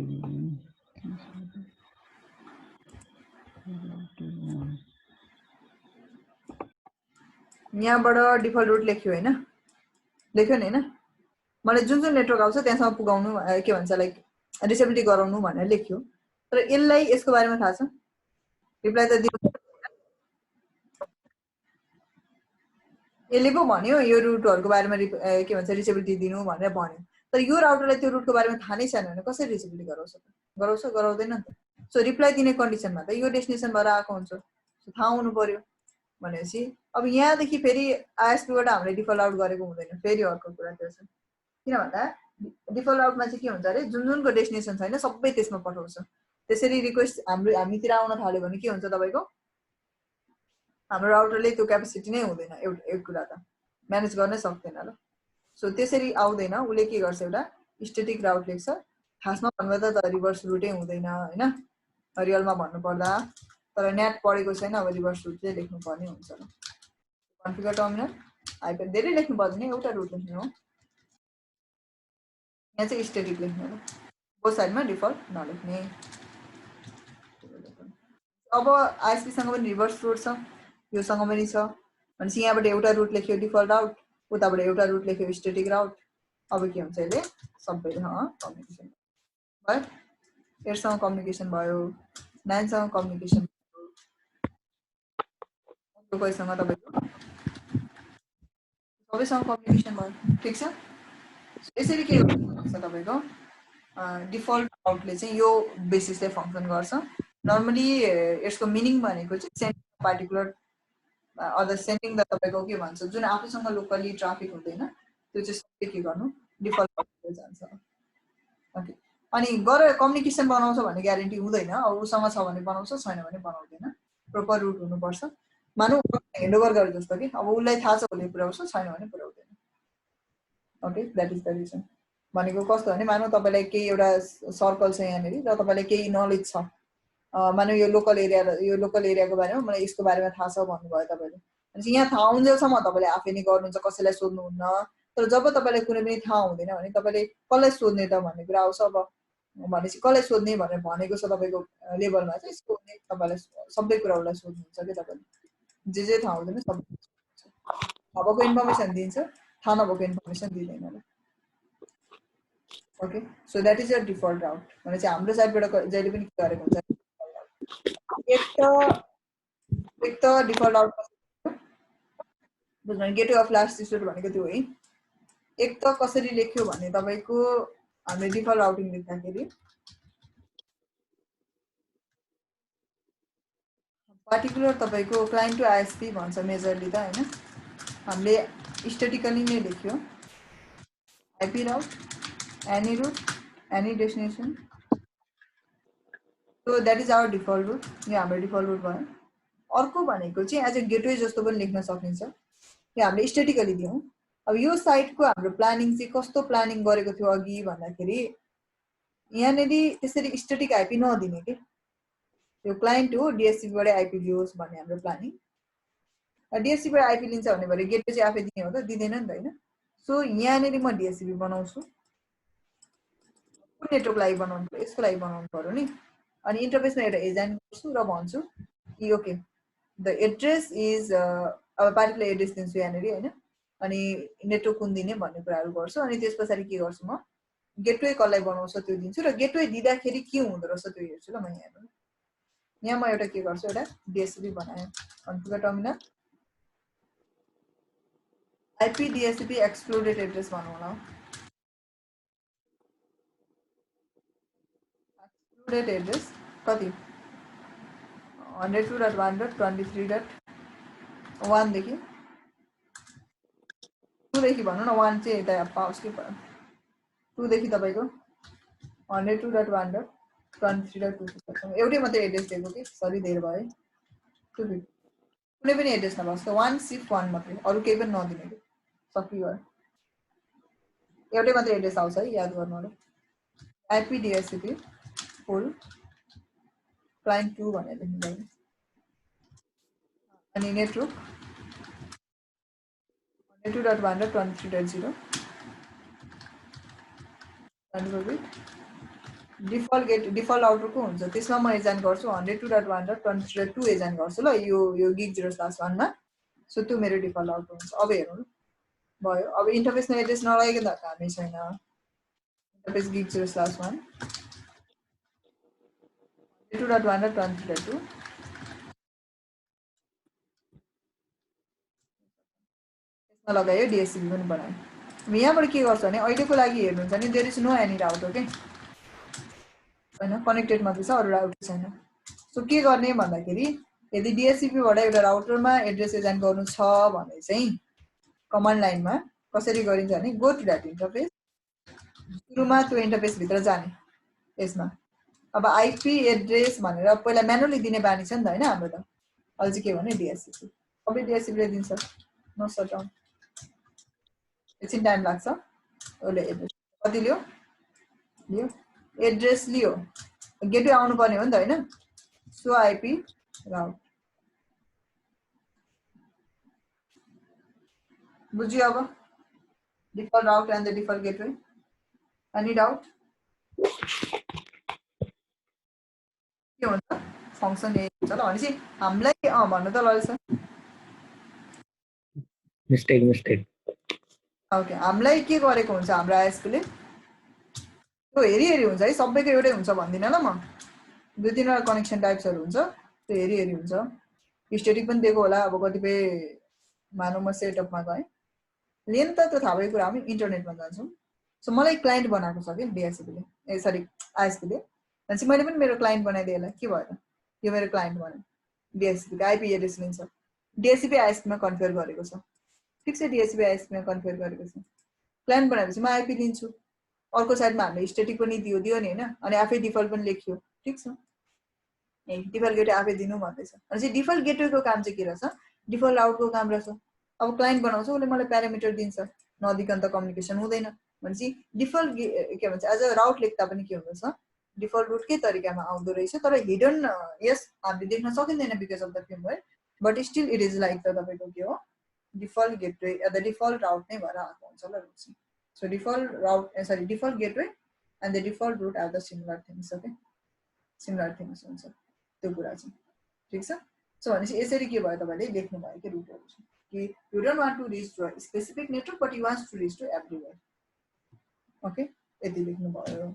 यहाँबाट डिफल्ट रुट लेख्यो हैन लेख्यो नि हैन मलाई जुन जुन नेटवर्क आउँछ त्यहाँसम्म पुगाउनु के भन्छ लाइक डिसेबिलिटी गराउनु भनेर लेख्यो तर यसलाई यसको बारेमा थाहा छ रिप्लाई त दिनु यसले पो भन्यो यो रुटहरुको बारेमा के भन्छ डिसेबिलिटी दिनु भनेर भन्यो तर यो राउटरलाई त्यो रुटको बारेमा थाहा नै छैन भने कसरी डिसेबिलिटी गराउँछ गराउँदैन नि त सो रिप्लाई दिने कन्डिसनमा त यो डेस्टिनेसनबाट आएको हुन्छ सो थाहा हुनु पर्यो भनेपछि अब यहाँदेखि फेरि आइएसपीबाट हामीले डिफल्ट आउट गरेको हुँदैन फेरि अर्को कुरा त्यो छ किन भन्दा डिफल्ट आउटमा चाहिँ के हुन्छ अरे जुन जुनको डेस्टिनेसन छैन सबै त्यसमा पठाउँछ त्यसरी रिक्वेस्ट हामीतिर आउन थाल्यो भने के हुन्छ तपाईको हाम्रो राउटरले त्यो क्यापेसिटी नै हुँदैन एक कुरा त म्यानेज गर्न सक्दैन ल सो त्यसरी आउँदैन उले के गर्छ एउटा स्ट्याटिक राउट लेख्छ खासमा भन्दा त रिभर्स रुटै हुँदैन हैन रियलमा भन्नु पर्दा तर नेट पढेको छैन अब रिभर्स रुट चाहिँ लेख्नु पर्ने हुन्छ ल कन्फिगर टर्मिनल आइपी धेरै लेख्नु पर्दैन एउटा रुट लेख्नु हो यहाँ चाहिँ स्ट्याटिक लेख्नु हो बोथ साइडमा डिफल्ट नलेख्ने अब आइएसपी सँग पनि रिभर्स रुट छ यो सँग पनि छ भनेपछि यहाँबाट एउटा रुट लेख्यो डिफल्ट आउट उताबाट एउटा रुट लेख्यो स्ट्याटिक राउट अब के हुन्छ यसले सबैले कम्युनिकेसन भयो एडसँग कम्युनिकेसन भयो नाइनसँग कम्युनिकेसन भयो कोहीसँग तपाईको सबैसँग कम्युनिकेसन भयो ठीक छ यसरी के हुन्छ तपाईको डिफल्ट राउटले चाहिँ यो बेसिसले फंक्सन गर्छ नर्मली यसको मिनिङ भनेको चाहिँ send particular other sending the तपाईको के भन्छ जुन आफूसँग लोकली ट्राफिक हुँदैन त्यो चाहिँ सबै के गर्नु डिफल्ट राउटले जान्छ ओके अनि गरे कम्युनिकेसन बनाउँछ भन्ने ग्यारेन्टी हुँदैन अब उसँग छ भने बनाउँछ छैन भने बनाउँदैन प्रोपर रुट हुनुपर्छ मानौ ह्यान्डओभर गरे जस्तो कि अब उलाई थाहा छ भने पुर्याउँछ छैन भने पुर्याउँदैन okay that is the reason भनेको कस्तो भने मानौ तपाईलाई केही एउटा सर्कल छ यहाँनेरि र तपाईलाई केही नलेज छ मानौ यो लोकल एरियाको बारेमा मलाई यसको बारेमा थाहा छ भन्नुभयो तपाईले अनि यहाँ थाहा हुन्जेलसम्म तपाईले आफै नै गर्नुहुन्छ कसैलाई सोध्नुहुन्न तर जब तपाईलाई कुनै पनि थाहा हुँदैन भने तपाईले कसलाई सोध्ने त भन्ने कुरा आउँछ अब भनेपछि कसलाई सोध्ने भनेर भनेको छ तपाईको लेभलमा चाहिँ सोध्ने तपाईलाई सबै कुराहरूलाई सोध्नुहुन्छ के तपाईले जे थाहा हुँदैन सबै थाहा भएको इन्फर्मेसन दिन्छ थाहा नभएको इन्फर्मेसन दिँदैन okay so that is your default route भने चाहिँ हाम्रो साइडबाट जहिले पनि के गरेको हुन्छ एक त डिफल्ट राउट बुझ्नु गेटवे अफ लास्ट रिसोर्ट भनेको त्यो है एक त कसरी लेख्यो भने तपाईको हामीले डिफल्ट राउटिङ लेख्दाखेरि पार्टिकुलर तपाईको क्लाइन्ट टु आईएसपी भन्छ मेजरली त हैन हामीले स्ट्याटिकली नै लेख्यो IP route any route any destination so that is our default route यो हाम्रो डिफल्ट रूट भयो अर्को भनेको चाहिँ एज अ गेटवे जस्तो पनि लेख्न सकिन्छ यो हामीले स्ट्याटिकली दियौं अब यो साइटको हाम्रो प्लानिङ चाहिँ कस्तो प्लानिङ गरेको थियो अघि भन्दाखेरि यहाँनेरि त्यसरी स्ट्याटिक आईपी नदिने के यो क्लाइन्ट हो डीएससीपी बाट आईपी लियोस् भन्ने हाम्रो प्लानिङ डीएससीपी बाट आईपी लिन्छ भने भरे गेटवे चाहिँ आफै दिने हो त दिदैन नि त हैन सो यहाँनेरि म डीएससीपी बनाउँछु कुन नेटवर्क लागि बनाउनु पर्यो यसको लागि बनाउनु पर्यो नि अनि इन्टरफेसमा एउटा एजेन्ट गर्छु र भन्छु कि ओके द एड्रेस इज अब पार्टिकुलर एड्रेस दिन्छु यहाँनेरि हैन अनि नेटवर्क कुन दिने भन्ने कुराहरु गर्छु अनि त्यसपछि के गर्छु म गेटवे कसलाई बनाउँछ त्यो दिन्छु र गेटवे दिँदाखेरि के हुँदो रहेछ त्यो हेर्छु ल म यहाँ म एउटा के गर्छु एउटा डीएससीपी बनाएँ configure terminal IP DSCP excluded address भनौँ न एक्सक्लुडेड एड्रेस कति 102.1.23.1 देखि 2 देखि भनौँ न 1 चाहिँ यता पाओस् के 2 देखि तपाईको 102.1.23.2 एउटै मात्रै एड्रेस दिएको कि सरी धेरै भयो 250 कुनै पनि एड्रेस नभस् त 1 सिफ्ट 1 मात्रै अरु केही पनि नदिने के सकियो एउटै मात्रै एड्रेस आउँछ है याद गर्नु होला आईपी डीएससीपी फुल क्लाइन्ट 2 भनेर लेख्नु अनि नेटवर्क 102.1.23.0 डिफल्ट आउटर को हुन्छ त्यसमा म एजेन्ट गर्छु 102.1.23.2 एजेन्ट गर्छु ल यो गिग 0/1 मा सो त्यो मेरो डिफल्ट आउटर हुन्छ अब हेरौँ भयो अब इन्टरफेसमा एड्रेस नलागेको त हामी छैन इन्टरफेस गिग 0/1 102.1.23.2 त्यसमा लगायो डीएससीपी पनि बनायो यहाँबाट के गर्छ भने अहिलेको लागि हेर्नुहुन्छ नि there is no any route okay हैन कनेक्टेड मात्र छ अरु राउटर छैन सो के गर्ने भन्दाखेरि यदि डीएससीपी बाट एउटा राउटरमा एड्रेस एजेन्ट गर्नु छ भने चाहिँ कमान्ड लाइनमा कसरी गरिन्छ भने गो टु दैट इन्टरफेस सुरुमा त्यो इन्टरफेस भित्र जाने यसमा अब आईपी एड्रेस भनेर पहिला म्यानुअली दिने बानी छ नि त हैन हाम्रो त अहिले चाहिँ के भने डीएससीपी सबै डीएससीपी ले दिन्छ नो शटडाउन एकछिन टाइम लाग्छ ओले एड्रेस कति लियो एड्रेस लियो गेटवे आउनु पर्ने हो नि त हैन सो आईपी राउट बुझ्यो अब default route and the default gateway any doubt के हुन्छ फंक्सन यही हुन्छ ल भनेपछि हामीलाई भन्नु त ललिस मिस्टेक ओके हामीलाई के गरेको हुन्छ हाम्रो आईएसपी ले त्यो हेरी हुन्छ है सबैको एउटै हुन्छ भन्दिन ल म दुई तीनवटा कनेक्सन टाइप्सहरु हुन्छ त्यो हेरी हुन्छ स्ट्याटिक पनि दिएको होला अब कतिपय मानौ म सेटअपमा गए लेन त त्यो थाहा भएको कुरा हामी इन्टरनेटमा जान्छौं सो मलाई क्लाइन्ट बनाएको छ के डीएससीपी ले ए सरी आईएसपी ले भनेपछि मैले पनि मेरो क्लाइन्ट बनाइदिए होला के भयो यो मेरो क्लाइन्ट बन्यो डीएससीपी को आईपी एड्रेस लिन्छ डीएससीपी आईएसपी मा कन्फिगर गरेको छ ठीक छ डीएससीपी आईएसपी मा कन्फिगर गरेको छ क्लाइन्ट बनाएपछि म आईपी लिन्छु अर्को साइडमा हामीले स्ट्याटिक पनि दियो नि हैन अनि आफै डिफल्ट पनि लेख्यो ठीक छ ए डिफल्ट गेटवे आफै दिनु भन्दैछ अनि डिफल्ट गेटवे को काम चाहिँ के रहेछ डिफल्ट राउट को काम रहेछ अब क्लाइन्ट बनाउँछ उले मलाई प्यारामिटर दिन्छ नदिकन त कम्युनिकेसन हुँदैन भनेपछि डिफल्ट के भन्छ एज अ राउट लेख्दा पनि के हुन्छ डिफल्ट रूट के तरिकामा आउँदो रहेछ तर हिडन यस हामीले देख्न सकिदैन because of the framework but still it is like त तपाईको के हो डिफल्ट गेटवे द डिफल्ट राउट नै भएर आएको हुन्छ ल so default route sorry default gateway and the default root are the similar things. Okay, similar things हुन्छ त्यो कुरा चाहिँ ठीक छ सो भनेपछि यसरी के भयो तपाईले लेख्नु भयो कि रुटहरु चाहिँ कि you don't want to reach to a specific network but you want to reach to everywhere. Okay यति लेख्नु भयो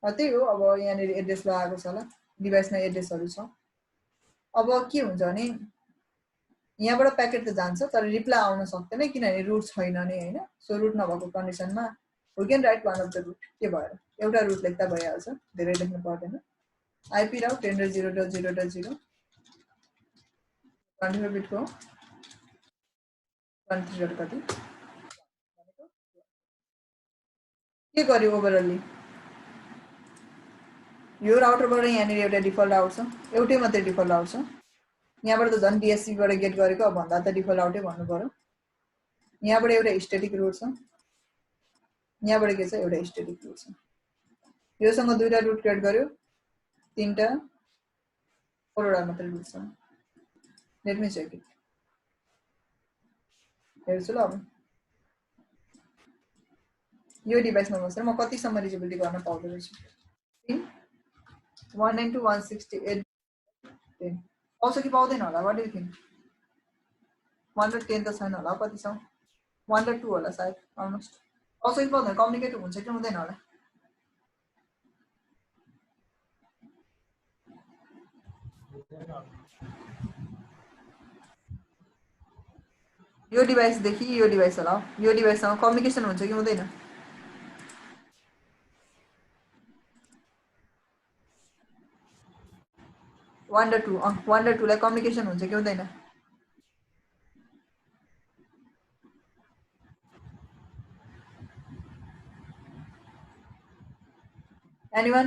त्यही हो अब यहाँनिर एड्रेस लगाएको छ ल डिभाइसमा एड्रेसहरु छ अब के हुन्छ भने यहाँबाट प्याकेट त जान्छ तर रिप्लाई आउन सक्दैन किनभने रुट छैन नि हैन सो रुट नभएको कन्डिसनमा we can write one of the root के भयो एउटा रुट लेख्दा भइहाल्छ धेरै लेख्नु पर्दैन IP route 10.0.0.0 24 बिट को 23 कति के गर्यो ओभरअलली यो राउटरबाट यहाँनिर एउटा डिफल्ट आउट छ एउटै मात्रै डिफल्ट आउट छ यहाँबाट त झन् DSC बाट गेट गरेको अब भन्दा त डिफल्ट आउटै भन्नु पर्यो यहाँबाट एउटा स्ट्याटिक रुट छ यहाँबाट के छ एउटा स्ट्याटिक रुट छ योसँग दुईटा रुट क्रिएट गर्यो तीनटा फोरवटा मात्रै रुट छ लेट मी चेक इट हेर्छु ल अब यो डिभाइसमा बसेर म कतिसम्म रिचेबिलिटी गर्न पाउँदो रहेछु 192.168 पाउँछ कि पाउँदैन होला व्हाट डु यु थिंक 110 त छैन होला कति छ 102 होला सायद अलमोस्ट पाउँछ कि पाउँदैन कम्युनिकेट हुन्छ कि हुँदैन होला यो डिभाइस देखि यो डिभाइस होला यो डिभाइससँग कम्युनिकेसन हुन्छ कि हुँदैन वन र टू लाई कम्युनिकेसन हुन्छ कि हुँदैन एनीवन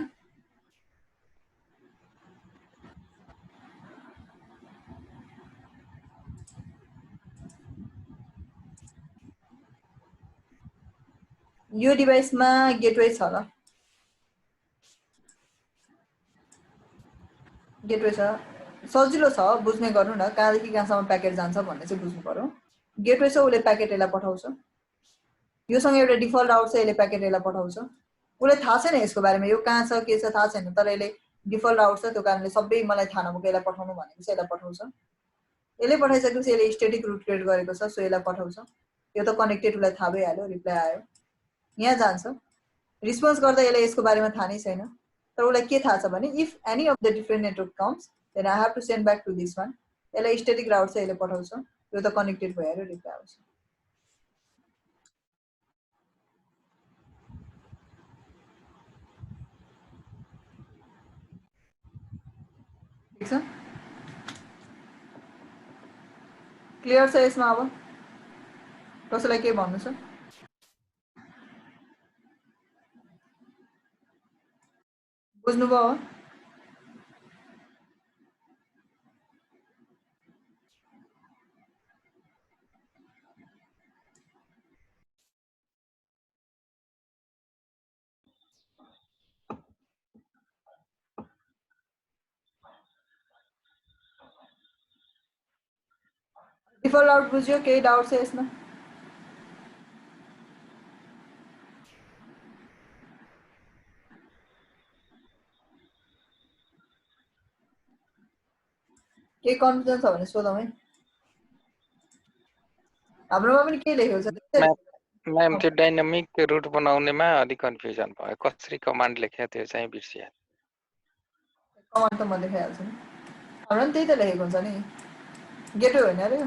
यो डिभाइसमा गेटवे छ ल गेटवे छ सजिलो छ बुझ्ने गर्नु न कहाँदेखि कहाँसम्म प्याकेट जान्छ भन्ने चाहिँ बुझ्नु पर्यो गेटवे छ उले प्याकेट यसलाई पठाउँछ योसँग एउटा डिफल्ट आउट छ यसले प्याकेट यसलाई पठाउँछ उले थाहा छैन यसको बारेमा यो कहाँ छ के छ थाहा छैन तर यसले डिफल्ट आउट छ त्यो कारणले सबै मलाई थाहा नभएको यसलाई पठाउनु भनेको चाहिँ यसलाई पठाउँछ यसले पठाइसकेपछि यसले स्ट्याटिक रुट क्रिएट गरेको छ सो यसलाई पठाउँछ यो त कनेक्टेड उलाई थाहा भइहाल्यो रिप्लाई आयो यहाँ जान्छ रिस्पोन्स गर्दा यसले यसको बारेमा थाहा नै छैन तर उलाई के थाहा छ भने if any of the different network comes then I have to send back to this one यसलाई स्ट्याटिक राउट छ यसले पठाउँछ यो त कनेक्टेड भइहाल्यो रिप्लाई आउँछ ठीक छ क्लियर छ यसमा अब कसैलाई के भन्नु छ बुझ्नुभयो डिफल्ट आउट बुझ्यो केही डाउट छ यसमा के कन्फ्युजन छ भने सोधौँ है हाम्रोमा पनि के लेखेको छ म्याम त्यो डाइनामिक रुट बनाउनेमा अलि कन्फ्युजन भयो कसरी कमान्ड लेख्या त्यो चाहिँ बिर्सिए कमान्ड त म देखाइहाल्छु नि हाम्रो पनि त्यही त लेखेको हुन्छ नि गेटवे होइन अरे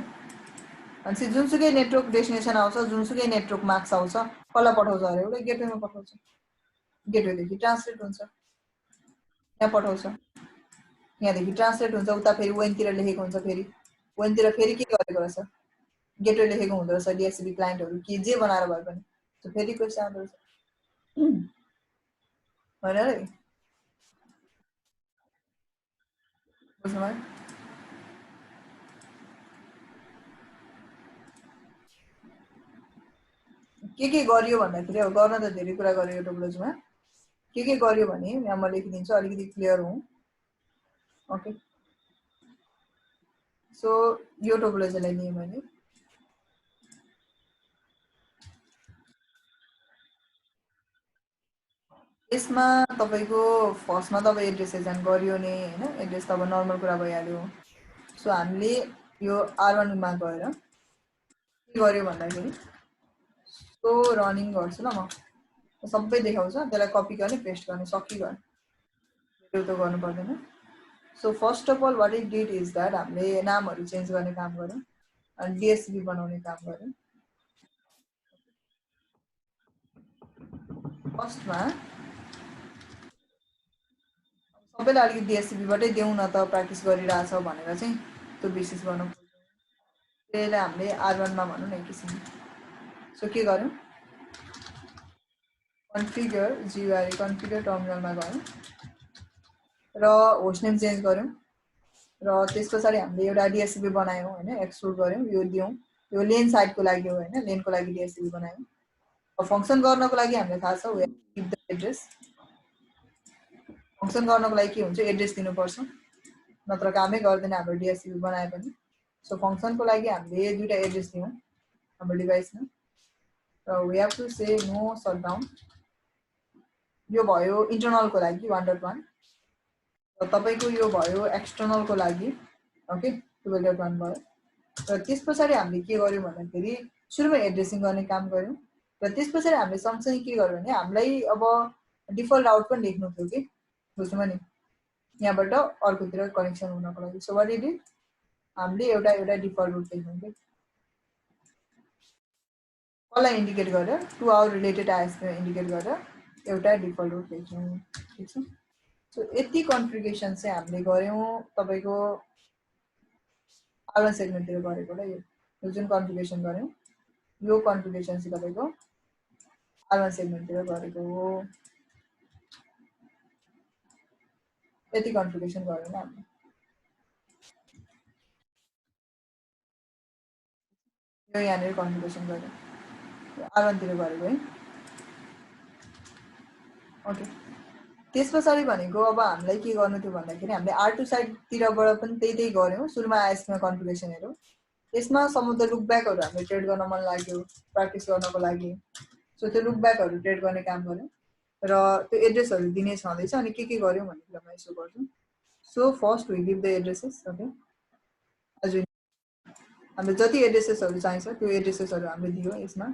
अनि जुनसुकै नेटवर्क डेस्टिनेसन आउँछ जुनसुकै नेटवर्क मार्क्स आउँछ कसलाई पठाउँछ अरे एउटा गेटवेमा पठाउँछ गेटवेदेखि ट्रान्सलेट हुन्छ यहाँ पठाउँछ यहाँदेखि ट्रान्सलेट हुन्छ उता फेरि वेनतिर लेखेको हुन्छ फेरि वेनतिर फेरि के गरेको रहेछ गेटवे लेखेको हुँदो रहेछ DHCP क्लाइन्टहरु के जे बनाएर भए पनि त्यो फेरि क्वेसन आउँदो रहेछ होइन रे बुझ्नुभयो के गरियो भन्दाखेरि अब गर्न त धेरै कुरा गरियो टोपोलोजीमा के गरियो भने यहाँ म लेखिदिन्छु अलिकति क्लियर हुँ ओके सो यो टोपोलोजीलाई लिएँ मैले यसमा तपाईको फर्स्टमा त अब एड्रेस एजान गरियो नि हैन एड्रेस त अब नर्मल कुरा भइहाल्यो सो हामीले यो R1 मा गएर के गर्यो भन्दाखेरि सो रनिङ गर्छु ल म सबै देखाउँछ त्यसलाई कपी गर्ने पेस्ट गर्ने सकियो त्यो त गर्नु पर्दैन so first of all what it did is that हामीले नामहरु चेन्ज गर्ने काम गर्यौं अनि डीएससीपी बनाउने काम गर्यौं फर्स्टमा सबैले अलिकति डीएससीपी बाटै देऊ न त प्र्याक्टिस गरिरहेछ भनेर चाहिँ त्यो विशेष गर्न त्यसले हामीले R1 मा भनौं न एक किसिमले सो के गर्यौं कन्फिगर GUI कन्फिगर टर्मिनलमा गयौं र होस्ट नेम चेन्ज गर्यौं र त्यसपछि हामीले एउटा डीएससीपी बनायौं हैन एक्सपोर्ट गर्यौं यो दियौं यो लेन साइडको लागि हो हैन लेनको लागि डीएससीपी बनायौं अब फंक्सन गर्नको लागि हामीले थाहा छ we give the address function गर्नको लागि के हुन्छ एड्रेस दिनुपर्छ नत्र कामै गर्दैन हाम्रो डीएससीपी बनाए पनि सो फंक्सनको लागि हामीले दुईटा एड्रेस दियौं हाम्रो डिभाइसमा र we have to say no shutdown यो भयो इन्टरनलको लागि 1.1 र तपाईको यो भयो एक्सटर्नलको लागि ओके 12.1 भयो र त्यसपछि हामीले के गर्यौं भन्दाखेरि सुरुमा एड्रेसिङ गर्ने काम गर्यौं र त्यसपछि हामीले सँगसँगै के गर्यौं भने हामीलाई अब डिफल्ट राउट पनि लेख्नु थियो के बुझ्नुभयो नि यहाँबाट अर्कोतिर कनेक्सन हुनको लागि सो व्हाट इट इज हामीले एउटा डिफल्ट रुट लेख्यौं के कसलाई इन्डिकेट गरेर to our related ISP indicate गरेर एउटा डिफल्ट रुट लेख्यौं ठीक छ सो यति कन्फिगरेसन चाहिँ हामीले गर्यौं तपाईको R1 सेगमेन्टतिर गरेको ल यो जुन कन्फिगरेसन गर्यौं यो कन्फिगरेसन चाहिँ तपाईको R1 सेगमेन्टतिर गरेको हो यति कन्फिगरेसन गर्यौं न हामीले यो यहाँनिर कन्फिगरेसन गर्यौं R1 तिर गरेको है ओके त्यसपछि भनेको अब हामीलाई के गर्नु थियो भन्दाखेरि हामीले R2 साइड तिरबाट पनि त्यही गर्यौं सुरुमा आइएसपीमा कन्फिगरेसन हेरौं यसमा समुद्र लुक ब्याकहरु हामीले ट्रेड गर्न मन लाग्यो प्र्याक्टिस गर्नको लागि सो त्यो लुक ब्याकहरु ट्रेड गर्ने काम गर्यौं र त्यो एड्रेसहरु दिने छँदैछ अनि के गर्यौं भन्ने कुरा म यसो गर्छु so first we give the addresses okay अझै हामीले जति एड्रेसेसहरु चाहिन्छ त्यो एड्रेसेसहरु हामीले दियो यसमा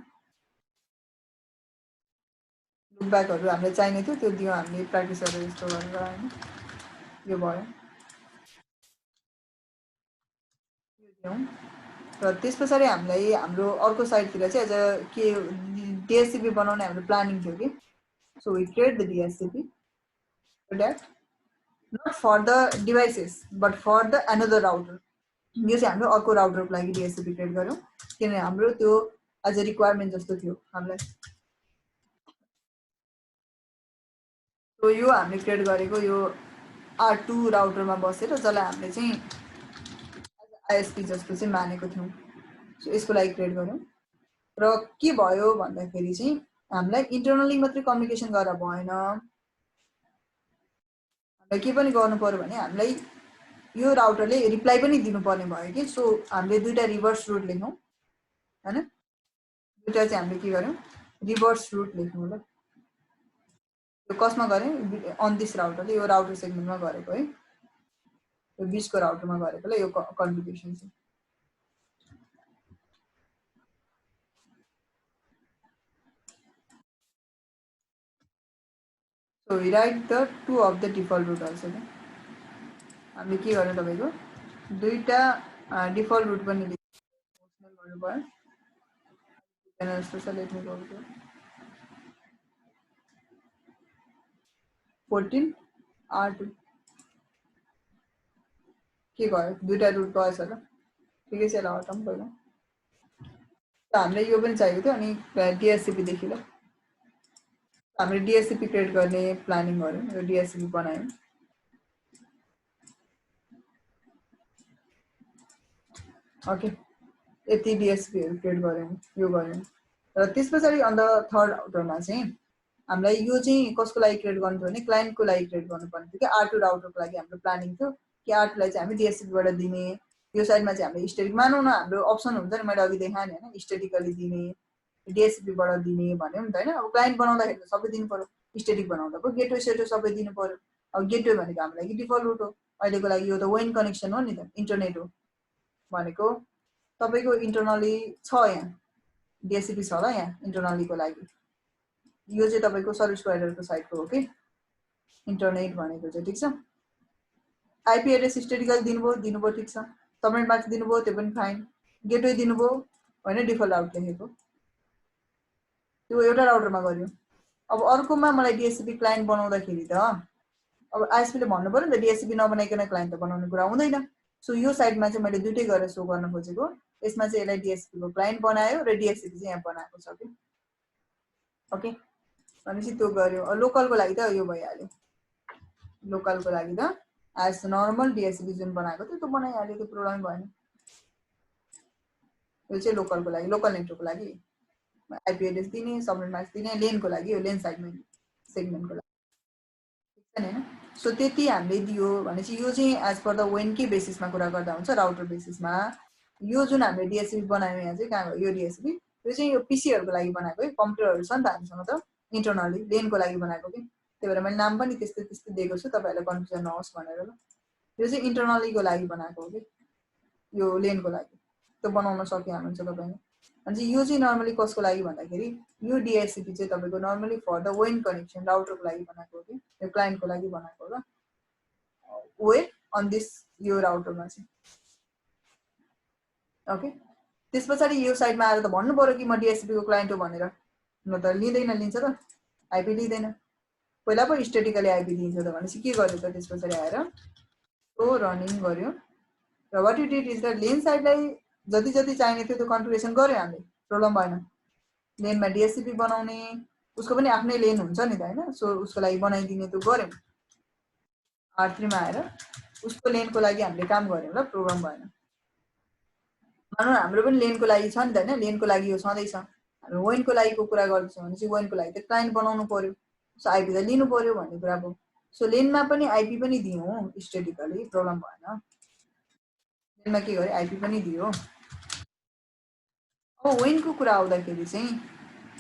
लुक ब्याकहरु हामीले चाहिने थियो त्यो दियो हामीले प्र्याक्टिसहरु यस्तो गरेर हैन यो भयो यो दियौं र त्यसपछि हामीलाई हाम्रो अर्को साइडतिर चाहिँ अझ के डीएससीपी बनाउने हाम्रो प्लानिङ थियो कि so we create the DSCP so that not for the devices but for the another router यो चाहिँ हाम्रो अर्को राउटरको लागि डीएससीपी क्रिएट गर्यौं किनभने हाम्रो त्यो अझ रिक्वायरमेन्ट जस्तो थियो हामीलाई सो यो हामीले क्रिएट गरेको यो R2 राउटरमा बसेर जसलाई हामीले चाहिँ आईएसपी जस्तो चाहिँ मानेको थियौं सो यसको लागि क्रिएट गर्यौं र के भयो भन्दाखेरि चाहिँ हामीलाई इन्टरनली मात्रै कम्युनिकेसन गरेर भएन हामीलाई के पनि गर्नु पर्यो भने हामीलाई यो राउटरले रिप्लाई पनि दिनुपर्ने भयो कि सो हामीले दुईटा रिभर्स रुट लेख्यौं हैन दुईटा चाहिँ हामीले के गर्यौं रिभर्स रुट लेख्यौं ल यो कसमा गर्यौं अन दिस राउटरले यो राउटर सेगमेन्टमा गरेको है यो बीचको राउटरमा गरेको ल यो कन्फिगरेसन चाहिँ so we write the two of the default root also हामीले के गर्नु तपाईको दुईटा डिफल्ट रुट पनि लेख्नु गर्नु भयो एना जस्तो लेख्नु पर्यो 14 R2 के गर्यो दुईटा रुट गएछ ल ठिकै छ ल हटाउँ पहिला हामीले यो पनि चाहिएको थियो अनि डीएससीपी देखि ल हामीले डीएससीपी क्रिएट गर्ने प्लानिङ गर्यौं यो डीएससीपी बनायौं ओके यति डीएससीपी क्रिएट गर्यौं यो गर्यौं र त्यसपछि अन द थर्ड राउटरमा चाहिँ हामीलाई यो चाहिँ कसको लागि क्रिएट गर्नु थियो भने क्लाइन्टको लागि क्रिएट गर्नुपर्ने थियो कि R2 राउटरको लागि हाम्रो प्लानिङ थियो कि R2 लाई चाहिँ हामी डीएससीपी बाट दिने यो साइडमा चाहिँ हामीले स्ट्याटिक मानौं न हाम्रो अप्सन हुन्छ नि मैले अघि देखाएँ नि हैन स्ट्याटिकली दिने डीएससीपी बाट दिने भन्यौ नि त हैन अब क्लाइन्ट बनाउँदाखेरि त सबै दिनु पर्यो स्ट्याटिक बनाउँदा पो गेटवे सेटवे सबै दिनु पर्यो। अब गेटवे भनेको हाम्रो लागि डिफल्ट रुट हो, अहिलेको लागि यो त वेन कनेक्सन हो नि त, इन्टरनेट हो भनेको तपाईँको इन्टरनली छ यहाँ डिएससिपी छ होला यहाँ इन्टरनलीको लागि, यो चाहिँ तपाईँको सर्भिस प्रोभाइडरको साइडको हो कि इन्टरनेट भनेको चाहिँ, ठिक छ। आइपी एड्रेस स्ट्याटिकली दिनुभयो ठिक छ, सबनेट मास्क दिनुभयो त्यो पनि फाइन, गेटवे दिनुभयो होइन डिफल्ट राउट लेखेको त्यो एउटा राउटरमा गर्यो। अब अर्कोमा मलाई डिएससिपी क्लाइन्ट बनाउँदाखेरि त अब आइएसपीले भन्नु पर्यो नि त डिएससिपी नबनाइकन क्लाइन्ट त बनाउने कुरा हुँदैन। सो यो साइडमा चाहिँ मैले दुइटै गरेर सो गर्न खोजेको, यसमा चाहिँ यसलाई डिएससिपीको क्लाइन्ट बनायो र डिएससिपी चाहिँ यहाँ बनाएको छ कि ओके भनेपछि त्यो गर्यो। लोकलको लागि त यो भइहाल्यो, लोकलको लागि त एज नर्मल डिएससिपी जुन बनाएको थियो त्यो बनाइहाल्यो, त्यो प्रब्लम भएन। यो चाहिँ लोकलको लागि, लोकल नेटवर्कको लागि आइपी एड्रेस दिने, सबनेट मास्क दिने, लेनको लागि हो, लेन सेगमेन्टको लागि, ठिक छ नि होइन। सो त्यति हामीले दियो भनेपछि यो चाहिँ एज पर द वेनकै बेसिसमा कुरा गर्दा हुन्छ, राउटर बेसिसमा। यो जुन हामीले डिएससिपी बनायो यहाँ चाहिँ कहाँ गयो, यो डिएससिपी यो चाहिँ यो पिसीहरूको लागि बनाएको है, कम्प्युटरहरू छ नि त हामीसँग त इन्टरनली लेनको लागि बनाएको कि, त्यही भएर मैले नाम पनि त्यस्तै त्यस्तै दिएको छु तपाईँहरूलाई कन्फ्युजन नहोस् भनेर। ल यो चाहिँ इन्टरनलीको लागि बनाएको हो कि यो लेनको लागि, त्यो बनाउन सकिहाल्नुहुन्छ तपाईँले। भनेपछि यो चाहिँ नर्मली कसको लागि भन्दाखेरि यो डिएससिपी चाहिँ तपाईँको नर्मली फर द वेन कनेक्सन राउटरको लागि बनाएको हो कि, यो क्लाइन्टको लागि बनाएको हो ल वे अन दिस यो राउटरमा चाहिँ ओके। त्यस पछाडि यो साइडमा आएर त भन्नु पर्यो कि म डिएससिपीको क्लाइन्ट हो भनेर, न त लिँदैन, लिन्छ त आइपी लिँदैन, पहिला पो स्ट्याटिकली आइपी दिन्छ त भनेपछि के गर्यो त त्यस पछाडि आएर त्यो रनिङ गर्यो र what you did is the LAN साइडलाई जति जति चाहिने थियो त्यो कन्फिगरेसन गर्यो हामीले, प्रब्लम भएन। लेनमा डिएससिपी बनाउने उसको पनि आफ्नै लेन हुन्छ नि त होइन, सो उसको लागि बनाइदिने त्यो गऱ्यौँ। R3 मा आएर उसको लेनको लागि हामीले काम गऱ्यौँ ल, प्रब्लम भएन। भनौँ हाम्रो पनि लेनको लागि छ नि त होइन, लेनको लागि यो छँदैछ, हामी वेनको लागिको कुरा गर्दैछौँ भने चाहिँ वेनको लागि त क्लाइन्ट बनाउनु पर्यो, सो आइपी त लिनु पर्यो भन्ने कुरा भयो। सो लेनमा पनि आइपी पनि दियौँ स्ट्याटिकली, प्रब्लम भएन। लेनमा के गर्यो आइपी पनि दियो। अब वेनको कुरा आउँदाखेरि चाहिँ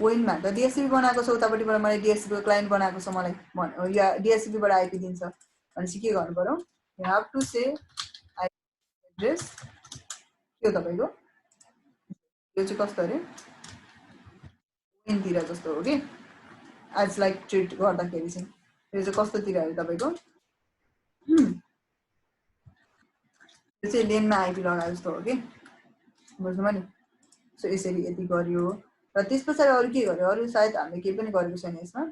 वेनमा त डिएससिपी बनाएको छ, उतापट्टिबाट मैले डिएससिपीको क्लाइन्ट बनाएको छ मलाई या डिएससिपीबाट आइपी दिन्छ भनेपछि के गर्नु पर्यो, you have to say IP address के हो तपाईँको, यो चाहिँ कस्तो अरे वेनतिर जस्तो हो कि एज लाइक ट्रिट गर्दाखेरि चाहिँ यो चाहिँ कस्तोतिर अरे तपाईँको यो चाहिँ लेनमा आइपी लगाए जस्तो हो कि, बुझ्नुभयो नि। सो यसरी यति गरियो र त्यस पछाडि अरू के गर्यो, अरू सायद हामीले केही पनि गरेको छैन यसमा।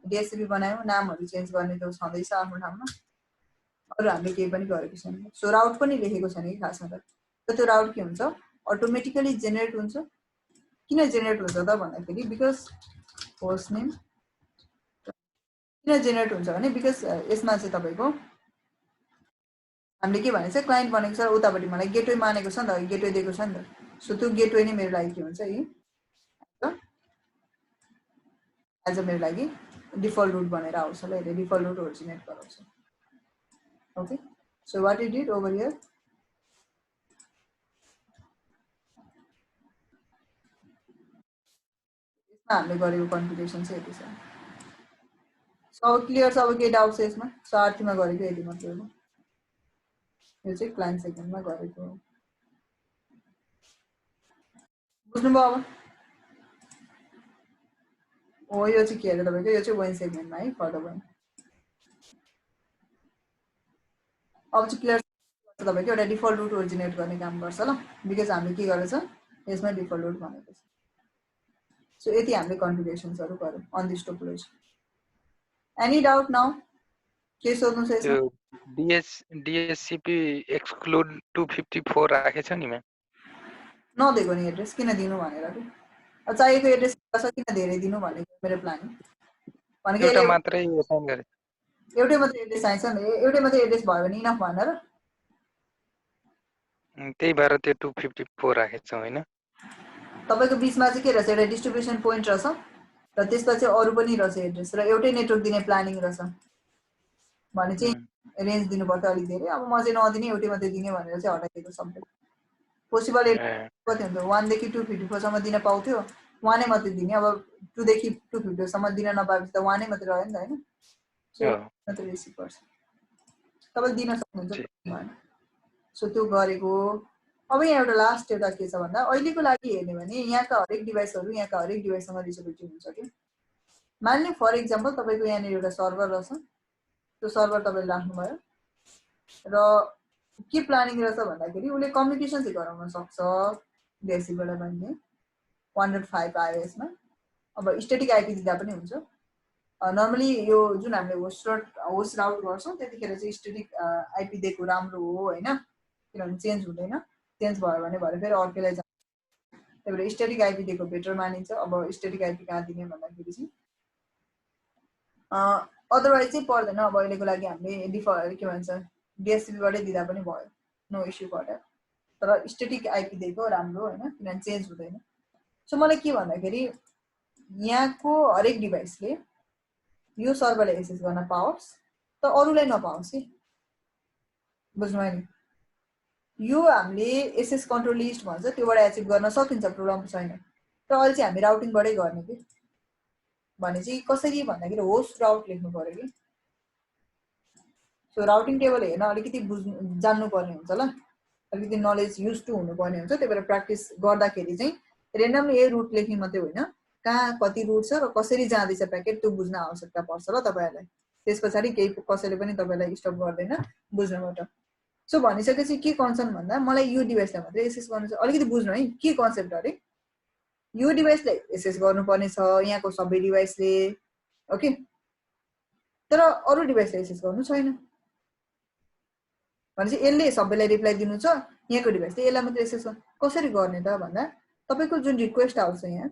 डिएससिपी बनायौँ, नामहरू चेन्ज गर्ने त्यो छँदैछ आफ्नो ठाउँमा, अरू हामीले केही पनि गरेको छैन। सो राउट पनि लेखेको छैन कि खासमा त त्यो राउट के हुन्छ अटोमेटिकली जेनेरेट हुन्छ। किन जेनेरेट हुन्छ त भन्दाखेरि बिकज होस्ट नेम किन जेनेरेट हुन्छ भने बिकज यसमा चाहिँ तपाईँको हामीले के भनेको छ क्लाइन्ट बनेको छ, उतापट्टि मलाई गेटवे मानेको छ नि त, गेटवे दिएको छ नि त। सो त्यो गेटवे नै मेरो लागि के हुन्छ एज अ मेरो लागि डिफल्ट रुट भनेर आउँछ ल, यसले डिफल्ट रुट ओरिजिनेट गराउँछ। Okay so what you did over here, यसमा हामीले गरेको कन्फिगरेसन चाहिँ यति छ। सब क्लियर छ, अब केही डाउट छ यसमा? सो R3 मा गरेको यति मात्रै हो, यो चाहिँ क्लाइन्ट सेगमेन्टमा गरेको हो, बुझ्नुभयो अब? हो यो चाहिँ के अरे तपाईँको यो चाहिँ वेन सेगमेन्टमा है, फर द वेन। अब चाहिँ क्लियर छ तपाईँको, एउटा डिफल्ट रुट ओरिजिनेट गर्ने काम गर्छ ल, बिकज हामीले के गरेछ यसमा डिफल्ट रुट भनेको छ। सो यति हामीले कन्फिगरेसन्सहरू गर्यौँ on this topology. Any doubt now? के सोध्नु छ यसमा? डिएससिपी एक्सक्लुड 254 राखेछ नि म्याम, नदिएको नि एड्रेस किन दिनु भनेर कि, चाहिएको एड्रेस छ किन धेरै दिनु भनेको मेरो प्लान भनेको एउटा मात्रै असाइन गरे, एउटै मात्रै एड्रेस चाहिन्छ नि, एउटै मात्रै एड्रेस भयो भने इनफ भएन र, त्यही भएर त्यो 254 राखेछ होइन। तपाईँको बिचमा चाहिँ के रहेछ, एउटा डिस्ट्रिब्युसन पोइन्ट रहेछ र त्यसपछि अरू पनि रहेछ एड्रेस र एउटै नेटवर्क दिने प्लानिङ रहेछ भने चाहिँ रेन्ज दिनुपर्छ अलिक धेरै। अब म चाहिँ नदिने एउटै मात्रै दिने भनेर चाहिँ हटाइदिएको सबै। पोसिबल कति हुन्थ्यो 1 देखि 254 सम्म दिन पाउँथ्यो, वानै मात्रै दिने अब 2 देखि 250 सम्म दिन नपाएपछि त वानै मात्रै रह्यो नि त हैन सो मात्रै रिसिभ गर्छ तपाईले दिन सक्नुहुन्छ भएन सो त्यो गरेको अब यहाँ एउटा लास्ट एउटा के छ भन्दा अहिलेको लागि हेर्ने भने यहाँका हरेक डिभाइसहरु यहाँका हरेक डिभाइससँग रिचेबिलिटी हुन्छ के मान्ने फर एक्जाम्पल तपाईको यहाँ एउटा सर्भर रहेछ त्यो सर्भर तपाईले राख्नु भयो र के प्लानिङ रहेछ भन्दाखेरि उले कम्युनिकेसन चाहिँ गराउन सक्छ DHCबाट पनि 105 iOS मा अब स्ट्याटिक आइपी दिँदा पनि हुन्छ नर्मली यो जुन हामीले होस्ट राउट गर्छौं त्यतिखेर चाहिँ स्ट्याटिक आइपी दिएको राम्रो हो हैन किनभने चेन्ज हुँदैन चेन्ज भयो भने भरे फेरि अर्कोलाई जान्छ त्यही भएर स्ट्याटिक आइपी दिएको बेटर मानिन्छ अब स्ट्याटिक आइपी कहाँ दिने भन्दाखेरि चाहिँ अदरवाइज चाहिँ पर्दैन अब अहिलेको लागि हामीले डिफल्ट के भन्छ DHCP बाटै दिँदा पनि भयो नो इश्यू फर द्याट तर स्ट्याटिक आइपी दिएको राम्रो हैन किनभने चेन्ज हुँदैन सो मलाई के भन्दाखेरि यहाँको हरेक डिभाइसले यो सर्भरलाई एक्सेस गर्न पाओस् त अरूलाई नपाओस् है बुझ्नुभयो नि यो हामीले एसएस कन्ट्रोल लिस्ट भन्छ त्योबाट एचिभ गर्न सकिन्छ प्रब्लम छैन तर अहिले चाहिँ हामी राउटिङबाटै गर्ने के भने चाहिँ कसरी भन्दाखेरि होस्ट राउट लेख्नु पर्यो कि सो राउटिङ टेबल हेर्न अलिकति जान्नु पर्ने हुन्छ ल अलिकति नलेज युज टु हुनु पर्ने हुन्छ त्यही भएर प्र्याक्टिस गर्दाखेरि चाहिँ रेन्डमली ए रुट लेख्ने मात्रै होइन कहाँ कति रुट छ र कसरी जाँदैछ प्याकेट त्यो बुझ्न आवश्यकता पर्छ ल तपाईहरुलाई त्यसपछि केही कसैले पनि तपाईलाई स्टप गर्दैन बुझ्नबाट सो भनिसकेपछि के कन्सर्न भन्दा मलाई यो डिभाइसलाई मात्रै एक्सेस गर्नु छ अलिकति बुझ्नु है के कन्सेप्ट अरे यो डिभाइसलाई एक्सेस गर्नुपर्ने छ यहाँको सबै डिभाइसले ओके तर अरु डिभाइसलाई एक्सेस गर्नु छैन भनेपछि यसले सबैलाई रिप्लाई दिनु छ यहाँको डिभाइसले यसलाई मात्रै एक्सेस कसरी गर्ने त भन्दा तपाईको जुन रिक्वेस्ट आउँछ यहाँ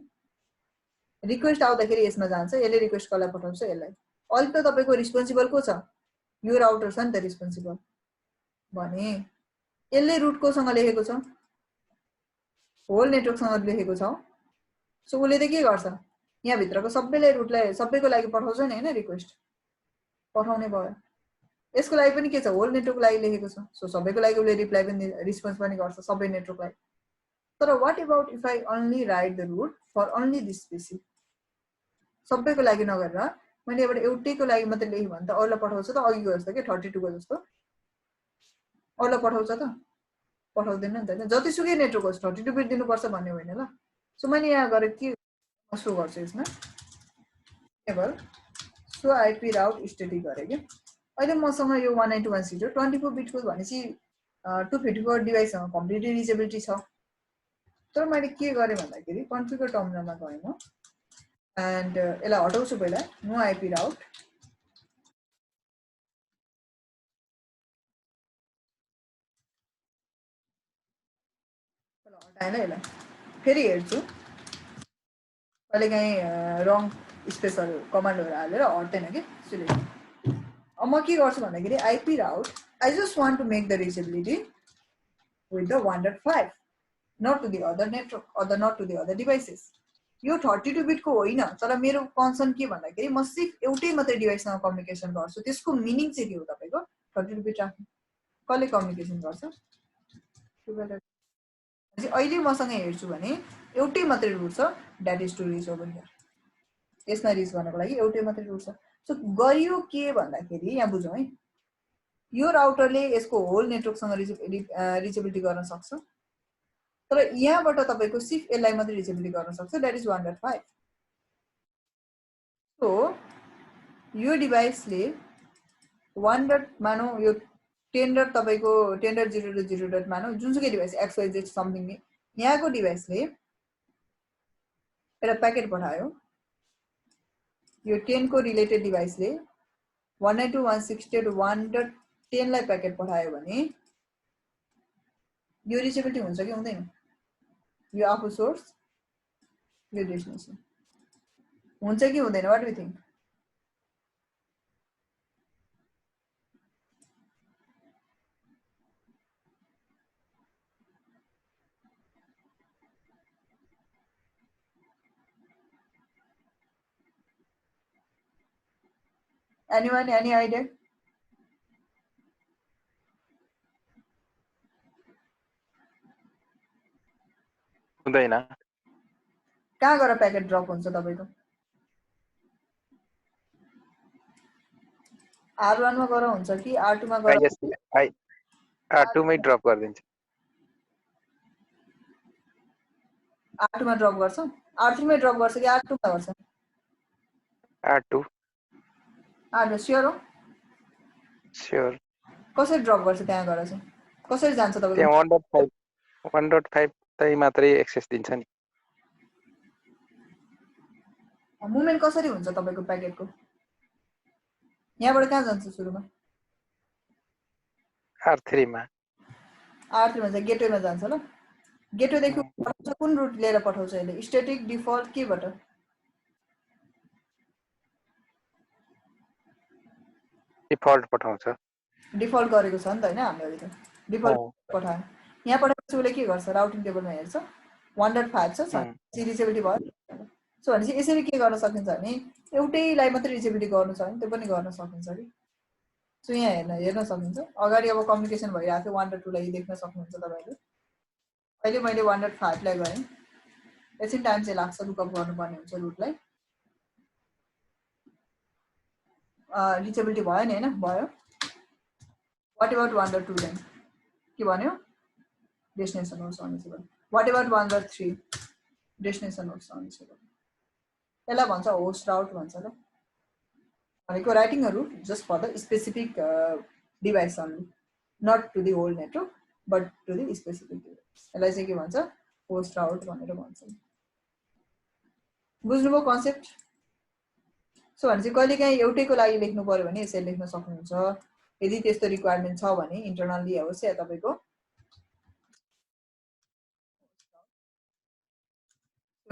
रिक्वेस्ट आउँदाखेरि यसमा जान्छ यसले रिक्वेस्ट कसलाई पठाउँछ यसलाई अहिले त तपाईको रिस्पोन्सिबल को छ यो राउटर छ नि त रिस्पोन्सिबल भने यसले रुट कोसँग लेखेको छ होल नेटवर्कसँग लेखेको छ सो उसले त के गर्छ यहाँ भित्रको सबैले रुटलाई सबैको लागि पठाउँछ नि हैन रिक्वेस्ट पठाउने भयो यसको लागि पनि के छ होल नेटवर्कको लागि लेखेको छ सो सबैको लागि उसले रिप्लाई पनि रिस्पोन्स पनि गर्छ सबै नेटवर्कलाई तर what about if I only write the route for only this PC सबैको लागि नगरेर मैले एउटा एउटैको लागि मात्र लेखेँ भने त अरूलाई पठाउँछ त अघिको जस्तो के 32 को जस्तो अरूलाई पठाउँछ त पठाउँदैन नि त जतिसुकै नेटवर्क होस् 32 बिट दिनुपर्छ भन्ने होइन ल सो मैले यहाँ गरे के सो गर्छु यसमा टेबल सो आइपी राउट स्ट्याटिक गरे के अहिले मसँग यो 192.168 24 बिटको भनेपछि 254 डिभाइससँग कम्प्लिटली रिचेबिलिटी छ तर मैले के गरे भन्दाखेरि कन्फिगर टर्मिनलमा गएँ म एन्ड यसलाई हटाउँछु पहिला नो आइपी राउट हटाएन यसलाई फेरि हेर्छु कहिलेकाहीँ रङ स्पेसहरू कमान्डहरू हालेर हट्दैन कि सिलेक्ट अब म के गर्छु भन्दाखेरि IP route I just want to make the reachability with the 105 not to the other network or not to the other devices यो 32 बिट को होइन तर मेरो कन्सर्न के भन्दाखेरि म सिर्फ एउटै मात्रै डिभाइससँग कम्युनिकेसन गर्छु त्यसको मिनिङ चाहिँ के हो तपाईको 32 बिट राख्नु कसले कम्युनिकेसन गर्छ अहिले मसँग हेर्छु भने एउटै मात्रै रुट छ that is to reach over here यसमा रिच गर्नको लागि एउटै मात्रै रुट छ सो गरियो के भन्दाखेरि यहाँ बुझौँ है यो राउटरले यसको होल नेटवर्कसँग रिचेबिलिटी गर्न सक्छ तर यहाँबाट तपाईको सिर्फ यसलाई मात्रै रिचेबिलिटी गर्न सक्छ दैट इज 105 सो यो डिभाइसले 1 मानौ यो टेन्डर तपाईको टेन्डर 0.0 मानौ जुनसुकै डिभाइस XYZ समथिङ यहाँको डिभाइसले एउटा प्याकेट पठायो यो 10 को रिलेटेड डिभाइसले 192.168.1.10 लाई प्याकेट पठायो भने यो रिचेबिलिटी हुन्छ कि हुँदैन यो आफु सोर्स यो डेस्टिनेसन हुन्छ कि हुँदैन what do you think anyone any idea हुँदैन कहाँ गएर प्याकेट ड्रप हुन्छ तपाईको R1 मा गएर हुन्छ कि R2 मा गएर R2 मै ड्रप गरिदिन्छ R2 मा ड्रप गर्छ R3 मै ड्रप गर्छ कि R2 मा गर्छ R2 स्योर हो स्योर कसरी ड्रप गर्छ त्यहाँ गएर चाहिँ कसरी जान्छ तपाईको त्यहाँ 1.5 तै मात्रै एक्सेस दिन्छ नि मुभमेन्ट कसरी हुन्छ तपाईको प्याकेटको यहाँबाट कहाँ जान्छ सुरुमा R3 मा R3 मा चाहिँ गेटवेमा जान्छ ल गेटवे देखि पठाउँछ कुन रुट लिएर पठाउँछ यसले स्ट्याटिक डिफल्ट केबाट डिफल्ट पठाउँछ डिफल्ट गरेको छ नि त हैन हामीले अहिले त डिफल्ट पठायो यहाँ पठाएपछि उले के गर्छ राउटिङ टेबलमा हेर्छ 1.5 छ रिचेबिलिटी भयो सो भनेपछि यसरी के गर्न सकिन्छ भने एउटैलाई मात्र रिचेबिलिटी गर्नु छ भने त्यो पनि गर्न सकिन्छ कि सो यहाँ हेर्न सकिन्छ अगाडि अब कम्युनिकेसन भइरहेको थियो 1.2 लाई देख्न सक्नुहुन्छ तपाईले अहिले मैले 1.5 लाई गएँ एकछिन टाइम चाहिँ लाग्छ लुकअप गर्नुपर्ने हुन्छ रुटलाई रिचेबिलिटी भयो नि हैन भयो व्हाट अबाउट 1.2 then के भन्यो destination host unreachable what about 1.3 destination host unreachable यसलाई भन्छ होस्ट राउट भन्छ ल भनेको writing a route just for the specific device only not to the whole network but to the specific device यसलाई चाहिँ के भन्छ होस्ट राउट भनेर भन्छ बुझ्नुभयो कन्सेप्ट सो भने चाहिँ कहिलेकाहीँ एउटैको लागि लेख्नु पर्यो भने यसरी लेख्न सक्नुहुन्छ यदि त्यस्तो रिक्वायरमेन्ट छ भने इन्टरनली होस् या तपाईको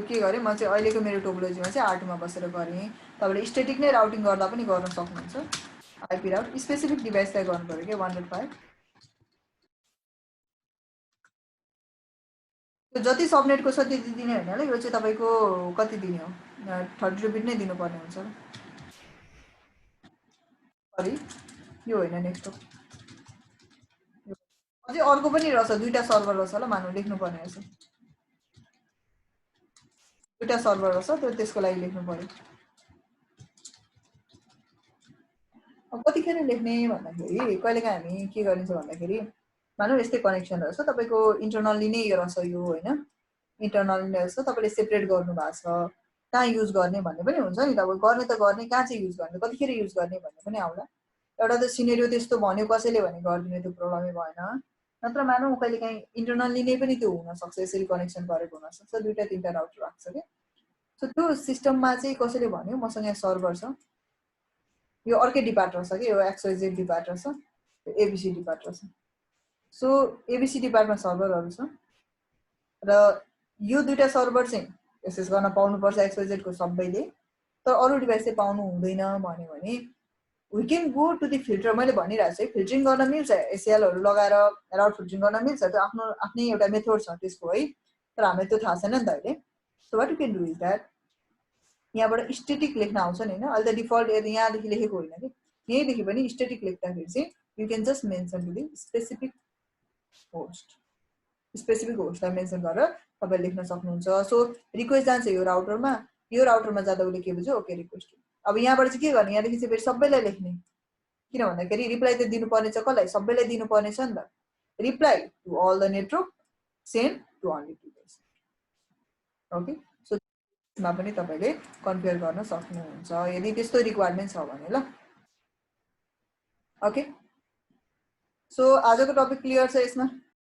के गरे म चाहिँ अहिलेको मेरो टोपोलोजीमा चाहिँ R2 मा बसेर गरे तपाईले स्ट्याटिक नै राउटिङ गर्दा पनि गर्न सक्नुहुन्छ आईपी राउट स्पेसिफिक डिभाइसलाई गर्नु पर्यो के 1.5 जति सबनेटको छ त्यति दिने हैन ल यो चाहिँ तपाईको कति दिने हो 32 बिट नै दिनुपर्ने हुन्छ सरी यो हैन नेक्स्ट हो अझै अर्को पनि रहेछ दुईटा सर्भर रहेछ ल मानौ लेख्नु पर्ने रहेछ दुईटा सर्भर रहेछ त्यो त्यसको लागि लेख्नु पर्यो अब कतिखेर लेख्ने भन्दाखेरि कहिलेकाहीँ हामी के गरिन्छ भन्दाखेरि मानौ यस्तै कनेक्सन रहेछ तपाईको इन्टरनली नै यो रहेछ यो हैन इन्टरनली नै रहेछ तपाईले सेपरेट गर्नु भएको छ कहाँ युज गर्ने भन्ने पनि हुन्छ नि तपाईँ गर्ने त गर्ने कहाँ चाहिँ युज गर्ने कतिखेर युज गर्ने भन्ने पनि आउला एउटा त सिनेरियो त्यस्तो भन्यो कसैले भने गर्दिने त्यो प्रब्लमै भएन नत्र मानौ कहिलेकाहीँ इन्टरनली नै पनि त्यो हुन सक्छ यसरी कनेक्सन गरेको हुन सक्छ दुईटा तीनटा राउटर राख्छ के सो त्यो सिस्टममा चाहिँ कसैले भन्यो मसँग यहाँ सर्भर छ यो अर्कै डिपार्ट रहेछ के यो XYZ डिपार्ट रहेछ यो ABC डिपार्ट रहेछ सो ABC डिपार्टमा सर्भरहरु छ र यो दुईटा सर्भर चाहिँ एक्सेस गर्न पाउनु पर्छ XYZ को सबैले तर अरु डिभाइस चाहिँ पाउनु हुँदैन भन्यो भने we can go to the filter मैले भनिरहेको छु फिल्टरिङ गर्न मिल्छ ACL हरु लगाएर राउट फिल्टरिङ गर्न मिल्छ त्यो आफ्नो आफ्नै एउटा मेथड छ त्यसको है तर हामीलाई त्यो थाहा छैन नि त अहिले so what you can do is that यहाँबाट स्ट्याटिक लेख्न आउँछ नि हैन अहिले त डिफल्ट यहाँदेखि लेखेको होइन के यहीदेखि पनि स्ट्याटिक लेख्दाखेरि चाहिँ you can just mention to the specific होस्टलाई मेन्सन गरेर तपाईले लेख्न सक्नुहुन्छ सो रिक्वेस्ट जान्छ यो राउटरमा जाँदा उले के बुझ्यो ओके रिक्वेस्ट अब यहाँबाट चाहिँ के गर्ने यहाँदेखि चाहिँ फेरि सबैलाई लेख्ने किन भन्दाखेरि रिप्लाई त दिनुपर्ने छ कसलाई सबैलाई दिनुपर्ने छ नि त reply to all the network send to only device okay so मा पनि तपाईले कन्फिगर गर्न सक्नुहुन्छ यदि त्यस्तो रिक्वायरमेन्ट छ भने ल ओके सो आजको टपिक क्लियर छ यसमा